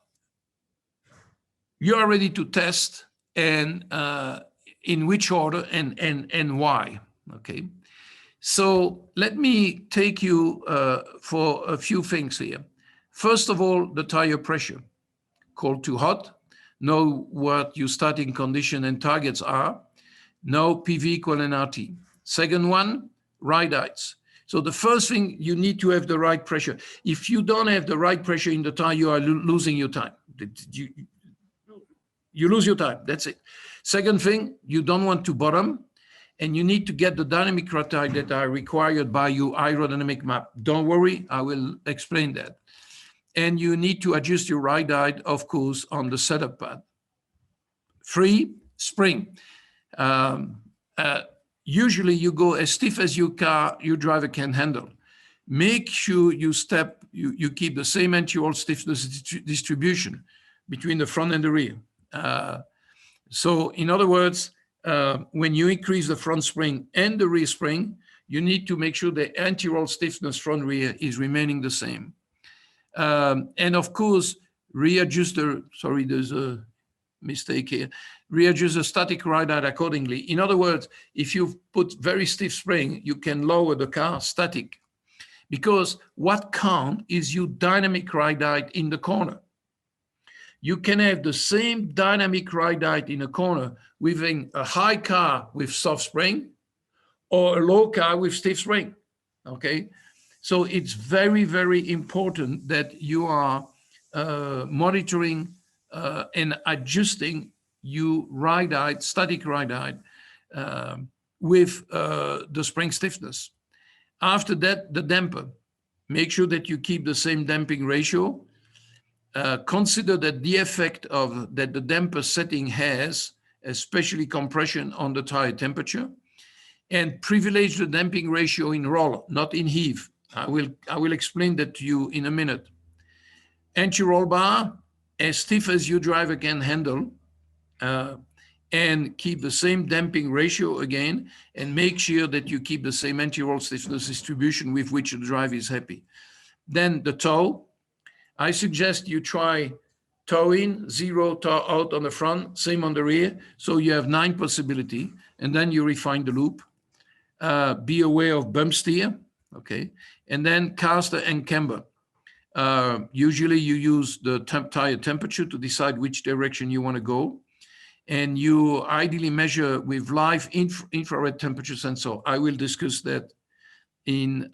you are ready to test, and in which order and why, okay? So let me take you for a few things here. First of all, the tire pressure. Cold to hot, know what your starting condition and targets are. Know PV equal and RT. Second one, ride heights. So the first thing, you need to have the right pressure. If you don't have the right pressure in the tire, you are losing your time. You lose your time, that's it. Second thing, you don't want to bottom, and you need to get the dynamic criteria that are required by your aerodynamic map. Don't worry, I will explain that. And you need to adjust your ride height, of course, on the setup pad. 3, spring. Usually you go as stiff as your driver can handle. Make sure you keep the same anti-roll stiffness distribution between the front and the rear. So in other words, when you increase the front spring and the rear spring, you need to make sure the anti-roll stiffness front rear is remaining the same. And of course, readjust the, sorry, there's a mistake here, readjust the static ride height accordingly. In other words, if you put very stiff spring, you can lower the car static, because what counts is your dynamic ride height in the corner. You can have the same dynamic ride height in a corner with a high car with soft spring or a low car with stiff spring, okay? So it's very, very important that you are monitoring and adjusting your ride height, static ride height, with the spring stiffness. After that, the damper. Make sure that you keep the same damping ratio. Consider that the effect that the damper setting has, especially compression on the tire temperature, and privilege the damping ratio in roll, not in heave. I will explain that to you in a minute. Anti-roll bar, as stiff as your driver can handle, and keep the same damping ratio again, and make sure that you keep the same anti-roll stiffness distribution with which the driver is happy. Then the toe. I suggest you try toe in, 0 toe out on the front, same on the rear. So you have 9 possibility, and then you refine the loop. Be aware of bump steer, okay? And then caster and camber. Usually you use the tire temperature to decide which direction you want to go. And you ideally measure with live infrared temperature sensor. I will discuss that in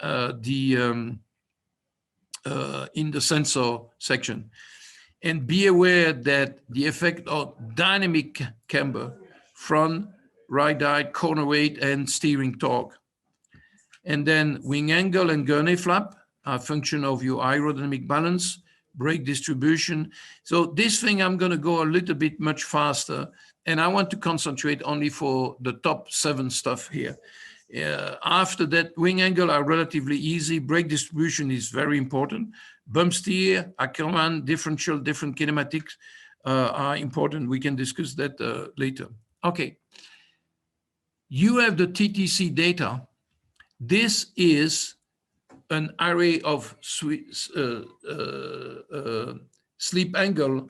the sensor section. And be aware that the effect of dynamic camber, front, ride height, corner weight, and steering torque. And then wing angle and gurney flap are a function of your aerodynamic balance, brake distribution. So this thing, I'm going to go a little bit much faster, and I want to concentrate only for the top 7 stuff here. After that, wing angle are relatively easy. Brake distribution is very important. Bump steer, Ackermann, differential, different kinematics are important. We can discuss that later. Okay. You have the TTC data. This is an array of sleep angle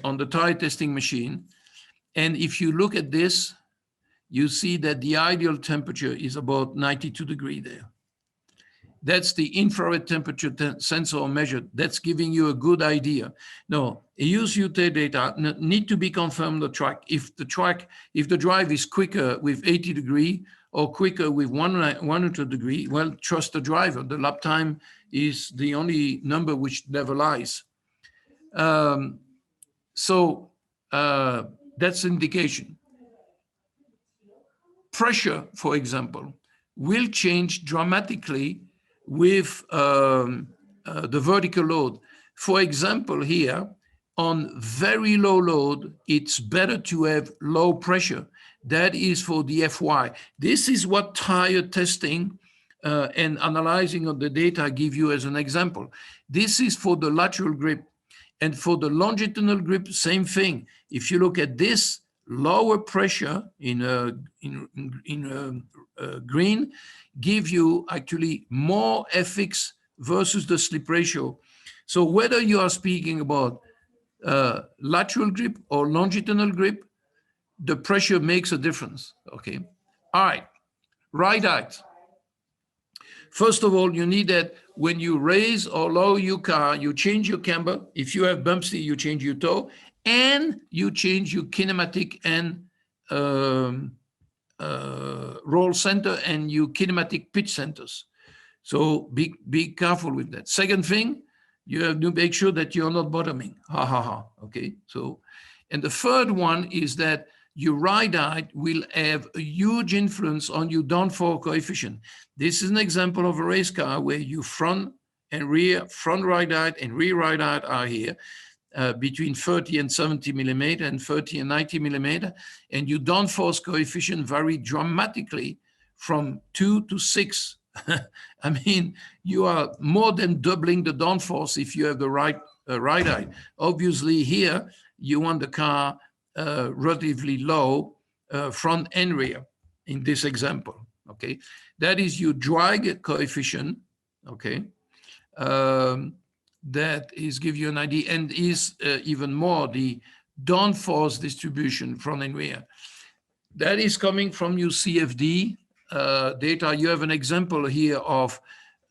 on the tire testing machine. And if you look at this, you see that the ideal temperature is about 92 degrees there. That's the infrared temperature sensor measured. That's giving you a good idea. Now, use UT data need to be confirmed the track. If the drive is quicker with 80 degrees or quicker with 100 degrees, well, trust the driver. The lap time is the only number which never lies. That's indication. Pressure, for example, will change dramatically with the vertical load. For example, here, on very low load, it's better to have low pressure. That is for the FY. This is what tire testing and analyzing of the data give you as an example. This is for the lateral grip. And for the longitudinal grip, same thing. If you look at this, lower pressure in green give you actually more FX versus the slip ratio. So whether you are speaking about lateral grip or longitudinal grip, the pressure makes a difference, okay? All right, ride height. First of all, you need that when you raise or lower your car, you change your camber. If you have bump steer, you change your toe, and you change your kinematic and roll center and your kinematic pitch centers. So be careful with that. Second thing, you have to make sure that you're not bottoming. Okay. So, and the third one is that your ride height will have a huge influence on your downforce coefficient. This is an example of a race car where your front and rear, front ride height and rear ride height are here. Between 30 and 70 millimeter and 30 and 90 millimeter, and your downforce coefficient vary dramatically from 2 to 6. I mean, you are more than doubling the downforce if you have the right ride height. Obviously here, you want the car relatively low front and rear in this example, okay? That is your drag coefficient, okay? That is give you an idea, and is even more the downforce distribution front and rear. That is coming from your CFD data. You have an example here of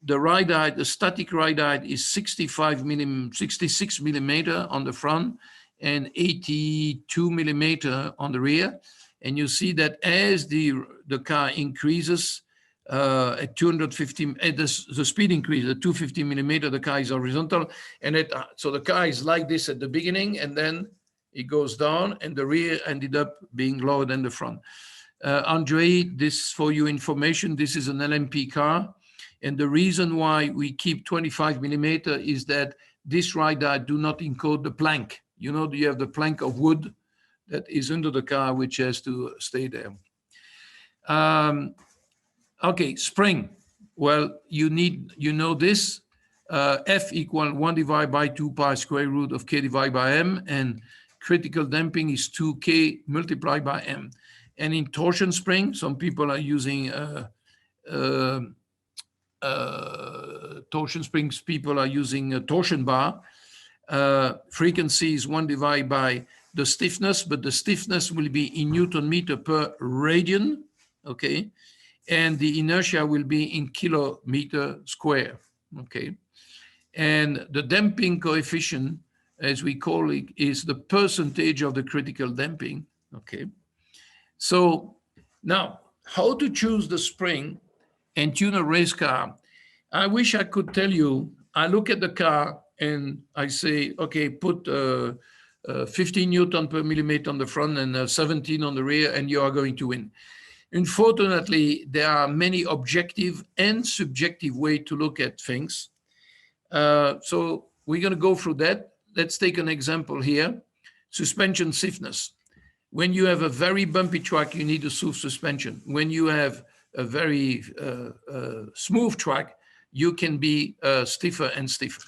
the ride height. The static ride height is 66 millimeter on the front and 82 millimeter on the rear. And you see that as the car increases at 250, the speed increases at 250 millimeter, the car is horizontal. And so the car is like this at the beginning, and then it goes down, and the rear ended up being lower than the front. Andre, this for your information, this is an LMP car. And the reason why we keep 25 millimeter is that this ride height do not encode the plank. You know, you have the plank of wood that is under the car, which has to stay there. Okay, spring. Well, you know this. F equal 1 divided by 2 pi square root of K divided by M, and critical damping is 2K multiplied by M. And in torsion spring, some people are using torsion springs, people are using a torsion bar. Frequency is 1 divided by the stiffness, but the stiffness will be in Newton meter per radian, okay? And the inertia will be in kilometer square, okay? And the damping coefficient, as we call it, is the percentage of the critical damping, okay? So now, how to choose the spring and tune a race car? I wish I could tell you. I look at the car and I say, okay, put 15 Newton per millimeter on the front and 17 on the rear, and you are going to win. Unfortunately, there are many objective and subjective ways to look at things. So we're going to go through that. Let's take an example here. Suspension stiffness. When you have a very bumpy track, you need a smooth suspension. When you have a very smooth track, you can be stiffer and stiffer.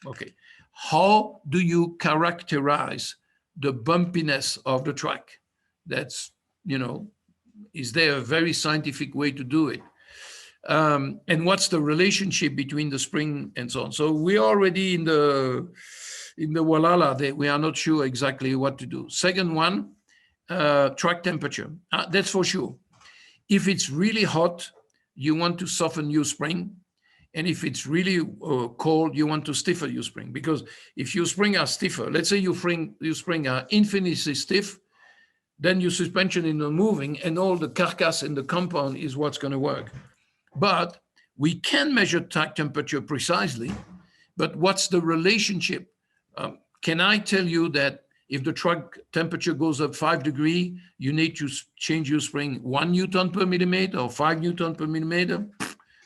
Okay. How do you characterize the bumpiness of the track? That's, you know, is there a very scientific way to do it? And what's the relationship between the spring and so on? So we're already in the Walhalla that we are not sure exactly what to do. Second one, track temperature. That's for sure. If it's really hot, you want to soften your spring. And if it's really cold, you want to stiffen your spring. Because if your spring are stiffer, let's say your spring are infinitely stiff, then your suspension is not moving, and all the carcass in the compound is what's going to work. But we can measure track temperature precisely, but what's the relationship? Can I tell you that if the track temperature goes up 5 degrees, you need to change your spring 1 Newton per millimeter or 5 Newton per millimeter?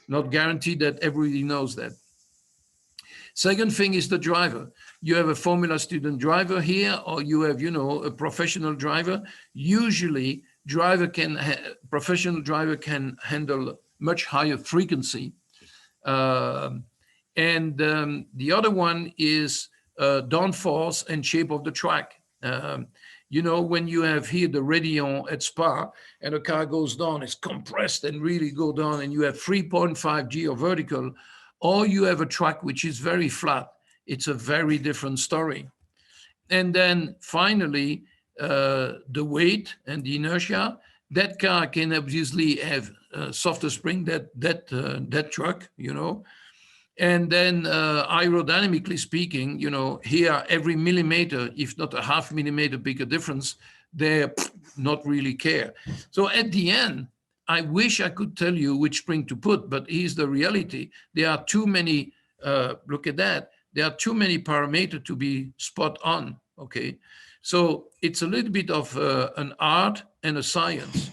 Not guaranteed that everybody knows that. Second thing is the driver. You have a Formula student driver here, or you have, you know, a professional driver. Usually, professional driver can handle much higher frequency. The other one is downforce and shape of the track. You know, when you have here the Raidillon at Spa and the car goes down, it's compressed and really go down, and you have 3.5 G of vertical, or you have a track which is very flat. It's a very different story. And then finally, the weight and the inertia. That car can obviously have softer spring, that truck, you know. And then aerodynamically speaking, you know, here every millimeter, if not a half millimeter bigger difference, they not really care. So at the end, I wish I could tell you which spring to put, but here's the reality. There are too many, look at that. There are too many parameters to be spot on, okay? So it's a little bit of an art and a science.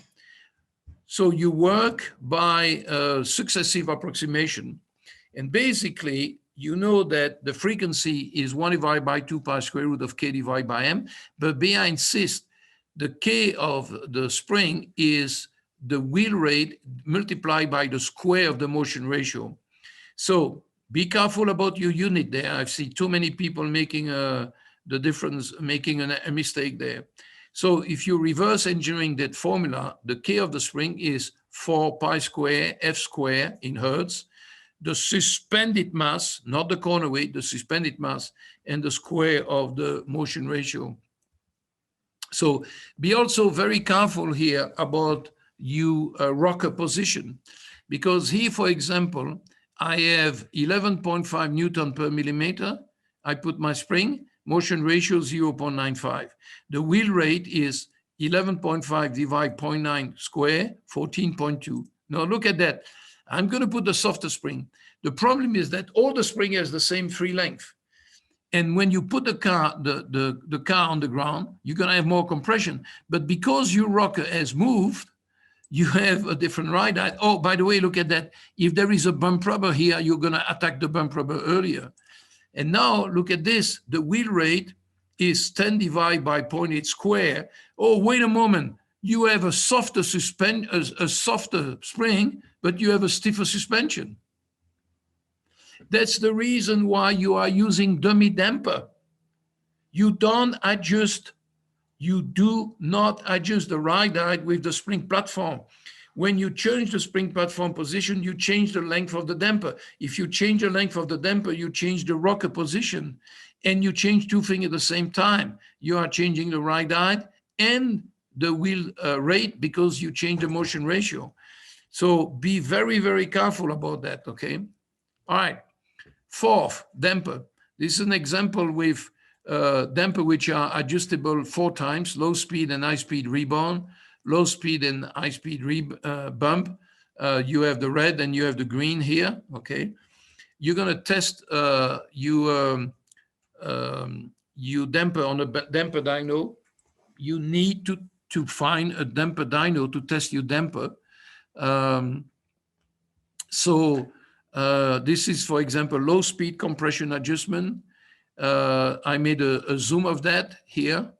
So you work by successive approximation. And basically, you know that the frequency is 1 divided by 2 pi square root of K divided by M. But may I insist, the K of the spring is the wheel rate multiplied by the square of the motion ratio. So be careful about your unit there. I've seen too many people making the difference, making a mistake there. So if you reverse engineering that formula, the K of the spring is 4 pi square F square in Hertz, the suspended mass, not the corner weight, the suspended mass, and the square of the motion ratio. So be also very careful here about your rocker position, because here, for example, I have 11.5 Newton per millimeter. I put my spring, motion ratio 0.95. The wheel rate is 11.5 divided 0.9 square, 14.2. Now look at that. I'm going to put the softer spring. The problem is that all the spring has the same free length. And when you put the car on the ground, you're going to have more compression. But because your rocker has moved, you have a different ride height. Oh, by the way, look at that. If there is a bump rubber here, you're going to attack the bump rubber earlier. And now look at this. The wheel rate is 10 divided by 0.8 square. Oh, wait a moment. You have a softer spring, but you have a stiffer suspension. That's the reason why you are using dummy damper. You don't adjust, you do not adjust the ride height with the spring platform. When you change the spring platform position, you change the length of the damper. If you change the length of the damper, you change the rocker position, and you change two things at the same time. You are changing the ride height and the wheel rate because you change the motion ratio. So be very, very careful about that, okay? All right. Fourth, damper. This is an example with damper which are adjustable 4 times, low speed and high speed rebound, low speed and high speed bump. You have the red and you have the green here, okay? You're gonna test you damper on a damper dyno. You need to find a damper dyno to test your damper. This is, for example, low speed compression adjustment. I made a zoom of that here,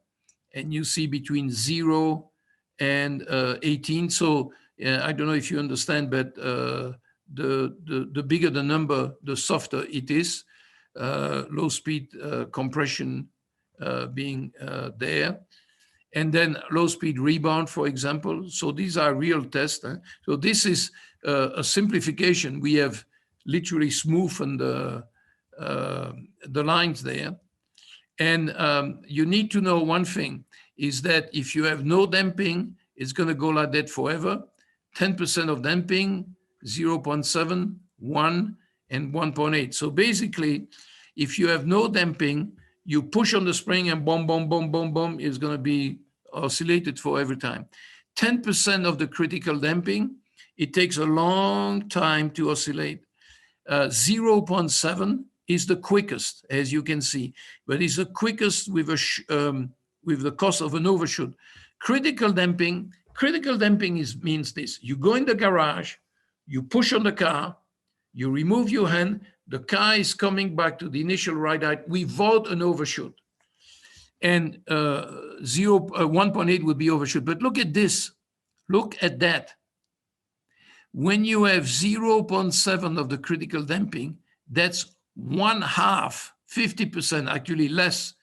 and you see between 0 and 18. So I don't know if you understand, but the bigger the number, the softer it is. Low speed compression being there. And then low speed rebound, for example. So these are real tests. So this is a simplification. We have literally smoothened the lines there. And you need to know one thing, is that if you have no damping, it's going to go like that forever. 10% of damping, 0.7, 1, and 1.8. So basically, if you have no damping, you push on the spring and boom, boom, boom, boom, boom, is going to be oscillated for every time. 10% of the critical damping, it takes a long time to oscillate. 0.7 is the quickest, as you can see, but it's the quickest with the cost of an overshoot. Critical damping means this. You go in the garage, you push on the car, you remove your hand, the car is coming back to the initial ride height without an overshoot. And 1.8 would be overshoot. But look at this. Look at that. When you have 0.7 of the critical damping, that's 1/2, 50%, actually less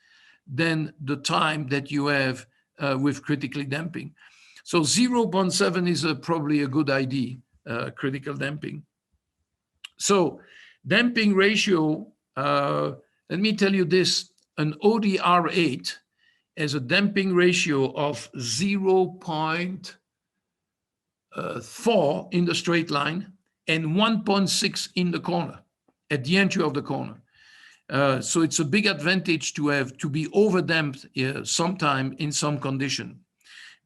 than the time that you have with critically damping. So 0.7 is probably a good idea, critical damping. So damping ratio, let me tell you this, an ODR8 has a damping ratio of 0.4 in the straight line and 1.6 in the corner, at the entry of the corner. So it's a big advantage to be over damped sometime in some condition.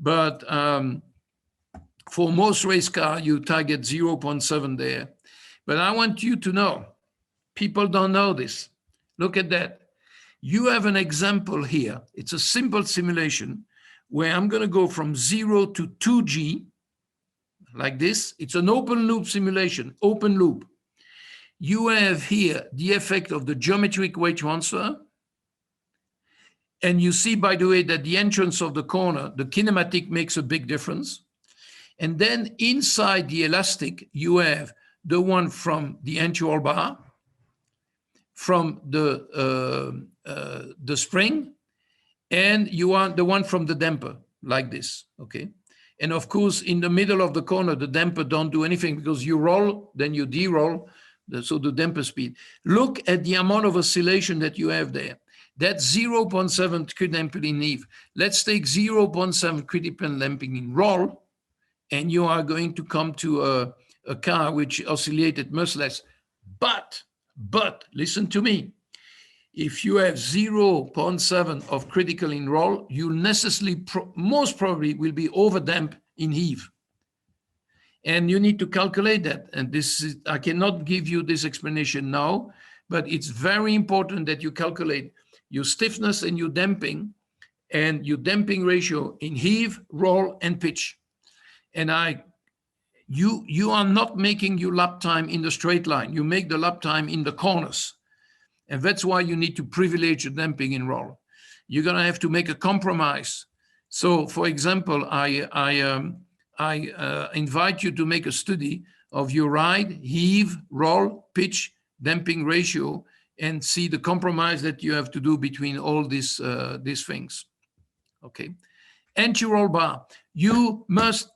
But for most race car, you target 0.7 there. But I want you to know, people don't know this. Look at that. You have an example here. It's a simple simulation where I'm going to go from 0 to 2G, like this. It's an open loop simulation, open loop. You have here the effect of the geometric weight transfer. And you see, by the way, that the entrance of the corner, the kinematic makes a big difference. And then inside the elastic, you have the one from the anti-roll bar, from the spring, and you want the one from the damper, like this, okay? And of course, in the middle of the corner, the damper don't do anything because you roll, then you de-roll, so the damper speed. Look at the amount of oscillation that you have there. That's 0.7 crit damping in heave. Let's take 0.7 crit damping in roll, and you are going to come to a car which oscillated much less. But, listen to me. If you have 0.7 of critical in roll, you necessarily, most probably, will be over-damped in heave. And you need to calculate that. And this is, I cannot give you this explanation now, but it's very important that you calculate your stiffness and your damping ratio in heave, roll, and pitch. And you are not making your lap time in the straight line. You make the lap time in the corners. And that's why you need to privilege the damping in roll. You're going to have to make a compromise. So, for example, I invite you to make a study of your ride, heave, roll, pitch, damping ratio, and see the compromise that you have to do between all these things. Okay. Anti-roll bar. You must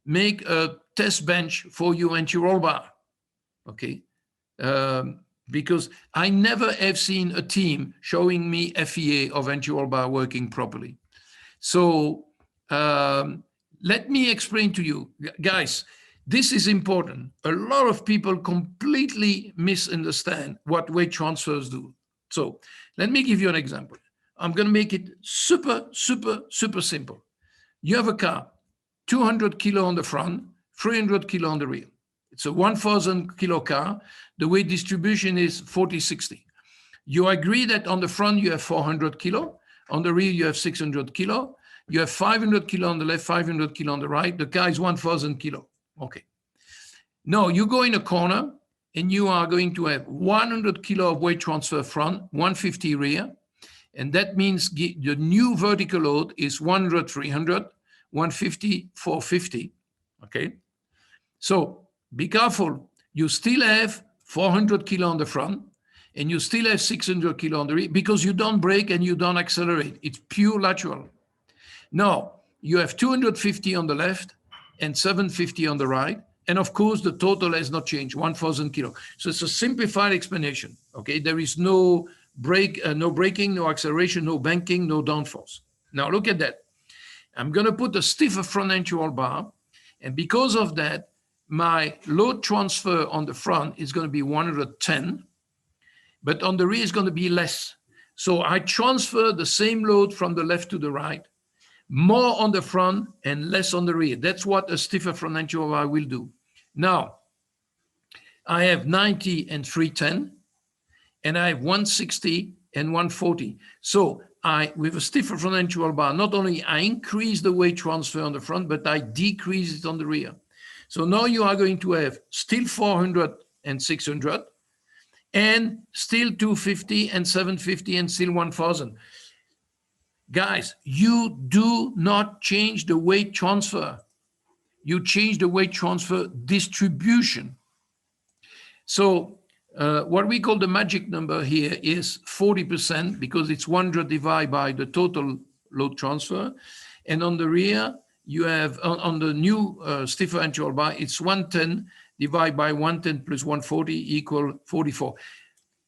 make a test bench for your anti-roll bar. Okay. Because I never have seen a team showing me FIA of anti-roll bar working properly. So let me explain to you, guys, this is important. A lot of people completely misunderstand what weight transfers do. So let me give you an example. I'm going to make it super simple. You have a car, 200 kilo on the front, 300 kilo on the rear. It's a 1,000 kilo car. The weight distribution is 40-60. You agree that on the front you have 400 kilo, on the rear you have 600 kilo, you have 500 kilo on the left, 500 kilo on the right. The car is 1,000 kilo. Okay. Now you go in a corner and you are going to have 100 kilo of weight transfer front, 150 rear. And that means the new vertical load is 100, 300, 150, 450. Okay. So be careful. You still have 400 kilo on the front and you still have 600 kilo on the rear because you don't brake and you don't accelerate. It's pure lateral. Now, you have 250 on the left and 750 on the right. And of course, the total has not changed, 1,000 kilo. So it's a simplified explanation. Okay, there is no brake, no braking, no acceleration, no banking, no downforce. Now look at that. I'm going to put a stiffer front anti-roll bar. And because of that, my load transfer on the front is going to be 110, but on the rear is going to be less. So I transfer the same load from the left to the right, more on the front and less on the rear. That's what a stiffer front anti-roll bar will do. Now, I have 90 and 310, and I have 160 and 140. So with a stiffer front anti-roll bar, not only I increase the weight transfer on the front, but I decrease it on the rear. So now you are going to have still 400 and 600, and still 250 and 750 and still 1,000. Guys, you do not change the weight transfer. You change the weight transfer distribution. So what we call the magic number here is 40% because it's 100 divided by the total load transfer. And on the rear, you have, on the new stiffer anti-roll bar, it's 110 divided by 110 plus 140 equal 44.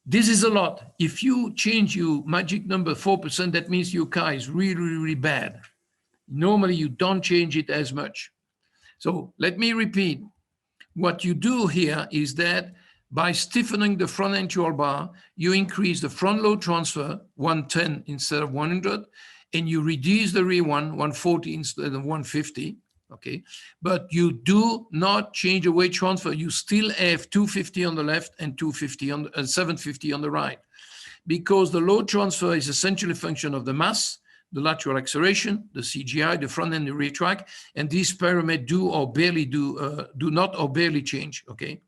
This is a lot. If you change your magic number 4%, that means your car is really bad. Normally, you don't change it as much. So let me repeat. What you do here is that by stiffening the front anti-roll bar, you increase the front load transfer, 110 instead of 100, and you reduce the rear one, 140 instead of 150. Okay, but you do not change the weight transfer. You still have 250 on the left and 250 on 750 on the right, because the load transfer is essentially a function of the mass, the lateral acceleration, the CGI, the front and the rear track, and these parameters do not or barely change. Okay,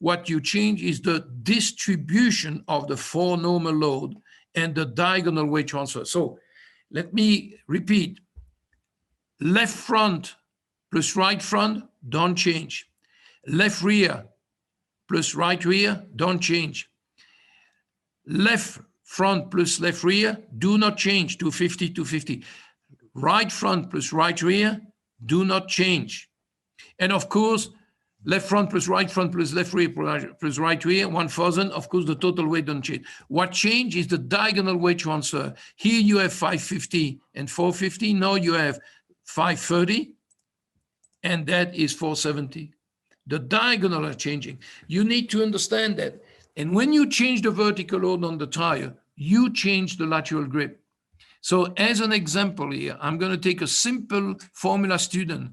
what you change is the distribution of the four normal load and the diagonal weight transfer. So let me repeat: left front plus right front, don't change. Left rear plus right rear, don't change. Left front plus left rear, do not change to 50 to 50. Right front plus right rear, do not change. And of course, left front plus left rear plus right rear, 1,000. Of course, the total weight don't change. What change is the diagonal weight transfer. Here you have 550 and 450. Now you have 530, and that is 470. The diagonal are changing. You need to understand that. And when you change the vertical load on the tire, you change the lateral grip. So as an example here, I'm going to take a simple formula student.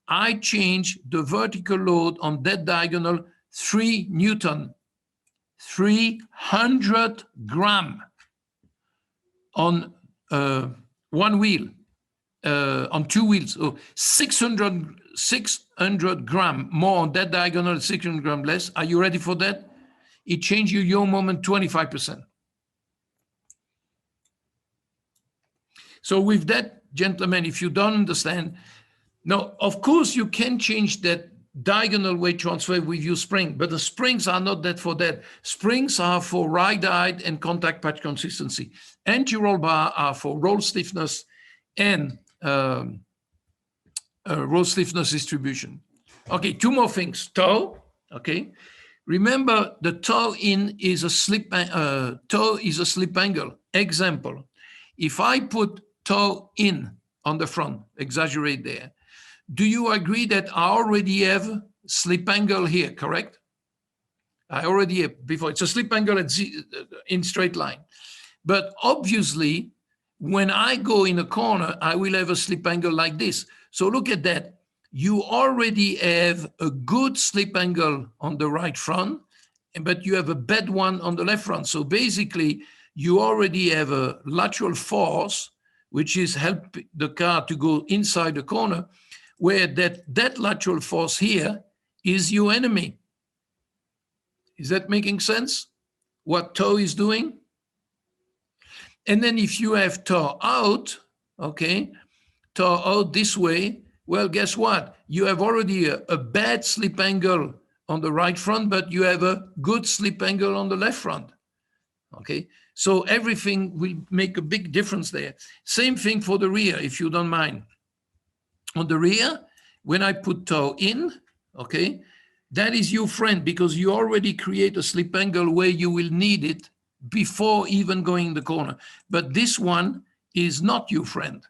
I change the vertical load on that diagonal 3 Newton, 300 gram on one wheel, on 2 wheels. So 600 gram more on that diagonal, 600 gram less. Are you ready for that? It changes your yaw moment 25%. So with that, gentlemen, if you don't understand, now, of course, you can change that diagonal weight transfer with your spring, but the springs are not that for that. Springs are for ride height and contact patch consistency. Anti-roll bar are for roll stiffness and roll stiffness distribution. Okay, 2 more things. Toe, okay. Remember, the toe in is a slip angle. Example, if I put toe in on the front, exaggerate there, do you agree that I already have slip angle here, correct? I already have before. It's a slip angle in straight line. But obviously, when I go in a corner, I will have a slip angle like this. So look at that. You already have a good slip angle on the right front, but you have a bad one on the left front. So basically, you already have a lateral force, which is help the car to go inside the corner, where that lateral force here is your enemy. Is that making sense? What toe is doing? And then if you have toe out, okay, toe out this way, well, guess what? You have already a bad slip angle on the right front, but you have a good slip angle on the left front, okay? So everything will make a big difference there. Same thing for the rear, if you don't mind. On the rear, when I put toe in, okay, that is your friend because you already create a slip angle where you will need it before even going in the corner. But this one is not your friend.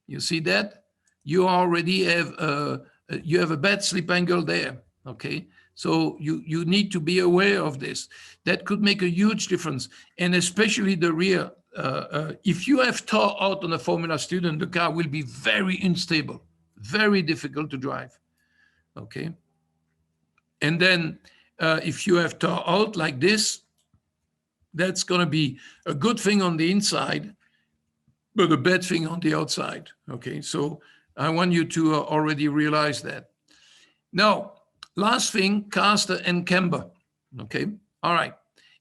You see that? You already have a bad slip angle there, okay? So you need to be aware of this. That could make a huge difference, and especially the rear. If you have toe out on a Formula student, the car will be very unstable, very difficult to drive, okay? And then if you have toe out like this, that's going to be a good thing on the inside, but a bad thing on the outside, okay? So I want you to already realize that. Now, last thing, caster and camber, okay? All right,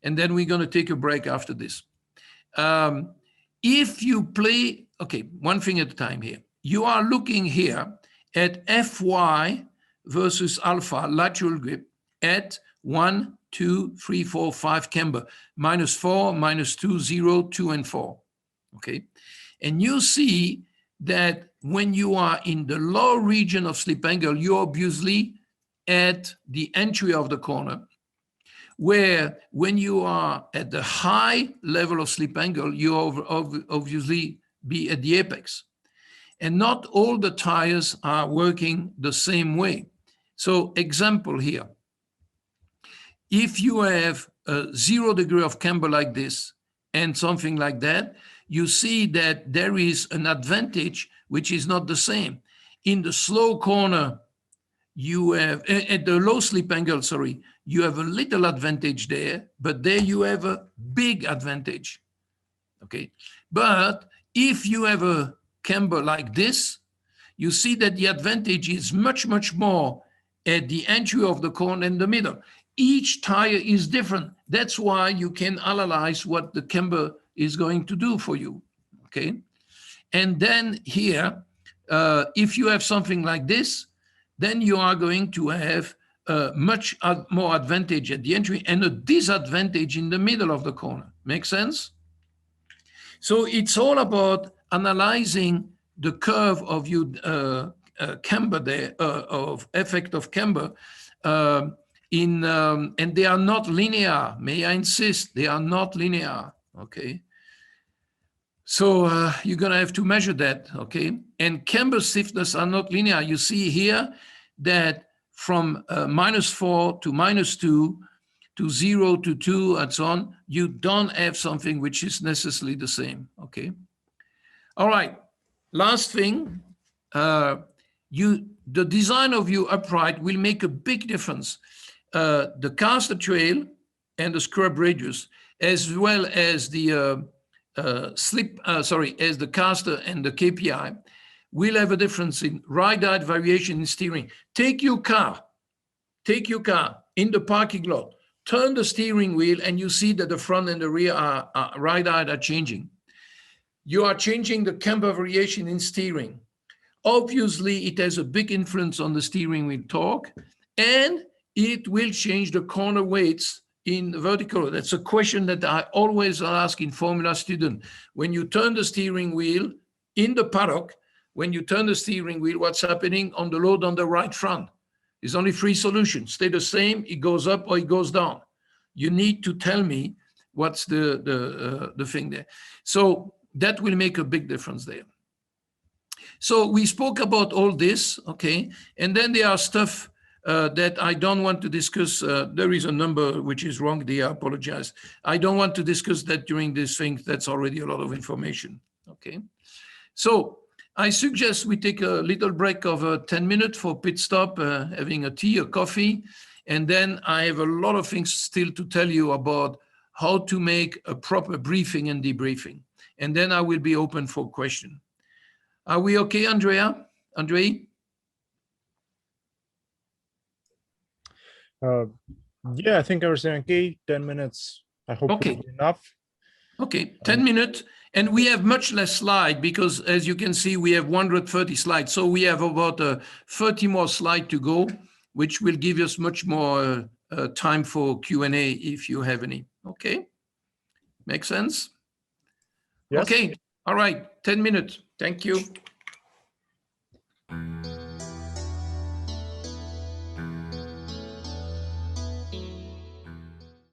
and then we're going to take a break after this. If you play, okay, one thing at a time here. You are looking here at Fy versus alpha lateral grip at 1, 2, 3, 4, 5 camber, -4, -2, 0, 2, and 4, okay? And you see that when you are in the low region of slip angle, you're obviously at the entry of the corner, where when you are at the high level of slip angle, you obviously be at the apex. And not all the tires are working the same way. So example here, if you have a 0 degree of camber like this and something like that, you see that there is an advantage which is not the same. In the slow corner, you have, at the low slip angle, sorry, you have a little advantage there, but there you have a big advantage, okay? But if you have a camber like this, you see that the advantage is much, much more at the entry of the corner in the middle. Each tire is different. That's why you can analyze what the camber is going to do for you, okay? And then here, if you have something like this, then you are going to have much more advantage at the entry and a disadvantage in the middle of the corner. Make sense? So it's all about analyzing the curve of your camber there, of effect of camber, and they are not linear. May I insist, they are not linear, okay? So you're gonna have to measure that, okay? And camber stiffness are not linear. You see here that from -4 to -2 to 0 to 2 and so on, you don't have something which is necessarily the same, okay? All right, last thing, the design of your upright will make a big difference. The caster trail and the scrub radius, as well as the as the caster and the KPI, will have a difference in ride-height variation in steering. Take your car in the parking lot, turn the steering wheel, and you see that the front and the rear ride-height are changing. You are changing the camber variation in steering. Obviously, it has a big influence on the steering wheel torque, and it will change the corner weights in vertical. That's a question that I always ask in Formula student. When you turn the steering wheel in the paddock, when you turn the steering wheel, what's happening on the load on the right front? There's only 3 solutions. Stay the same, it goes up or it goes down. You need to tell me what's the thing there. So that will make a big difference there. So we spoke about all this, okay? And then there are stuff that I don't want to discuss. There is a number which is wrong there, I apologize. I don't want to discuss that during this thing. That's already a lot of information, okay? So I suggest we take a little break of 10 minutes for pit stop, having a tea or coffee. And then I have a lot of things still to tell you about how to make a proper briefing and debriefing. And then I will be open for question. Are we okay, Andrea? Andre? Yeah, I think everything okay. 10 minutes. I hope okay. Will be enough. Okay, 10 minutes. And we have much less slide because, as you can see, we have 130 slides. So we have about 30 more slides to go, which will give us much more time for Q&A if you have any. Okay? Make sense? Yes. Okay. All right. 10 minutes. Thank you.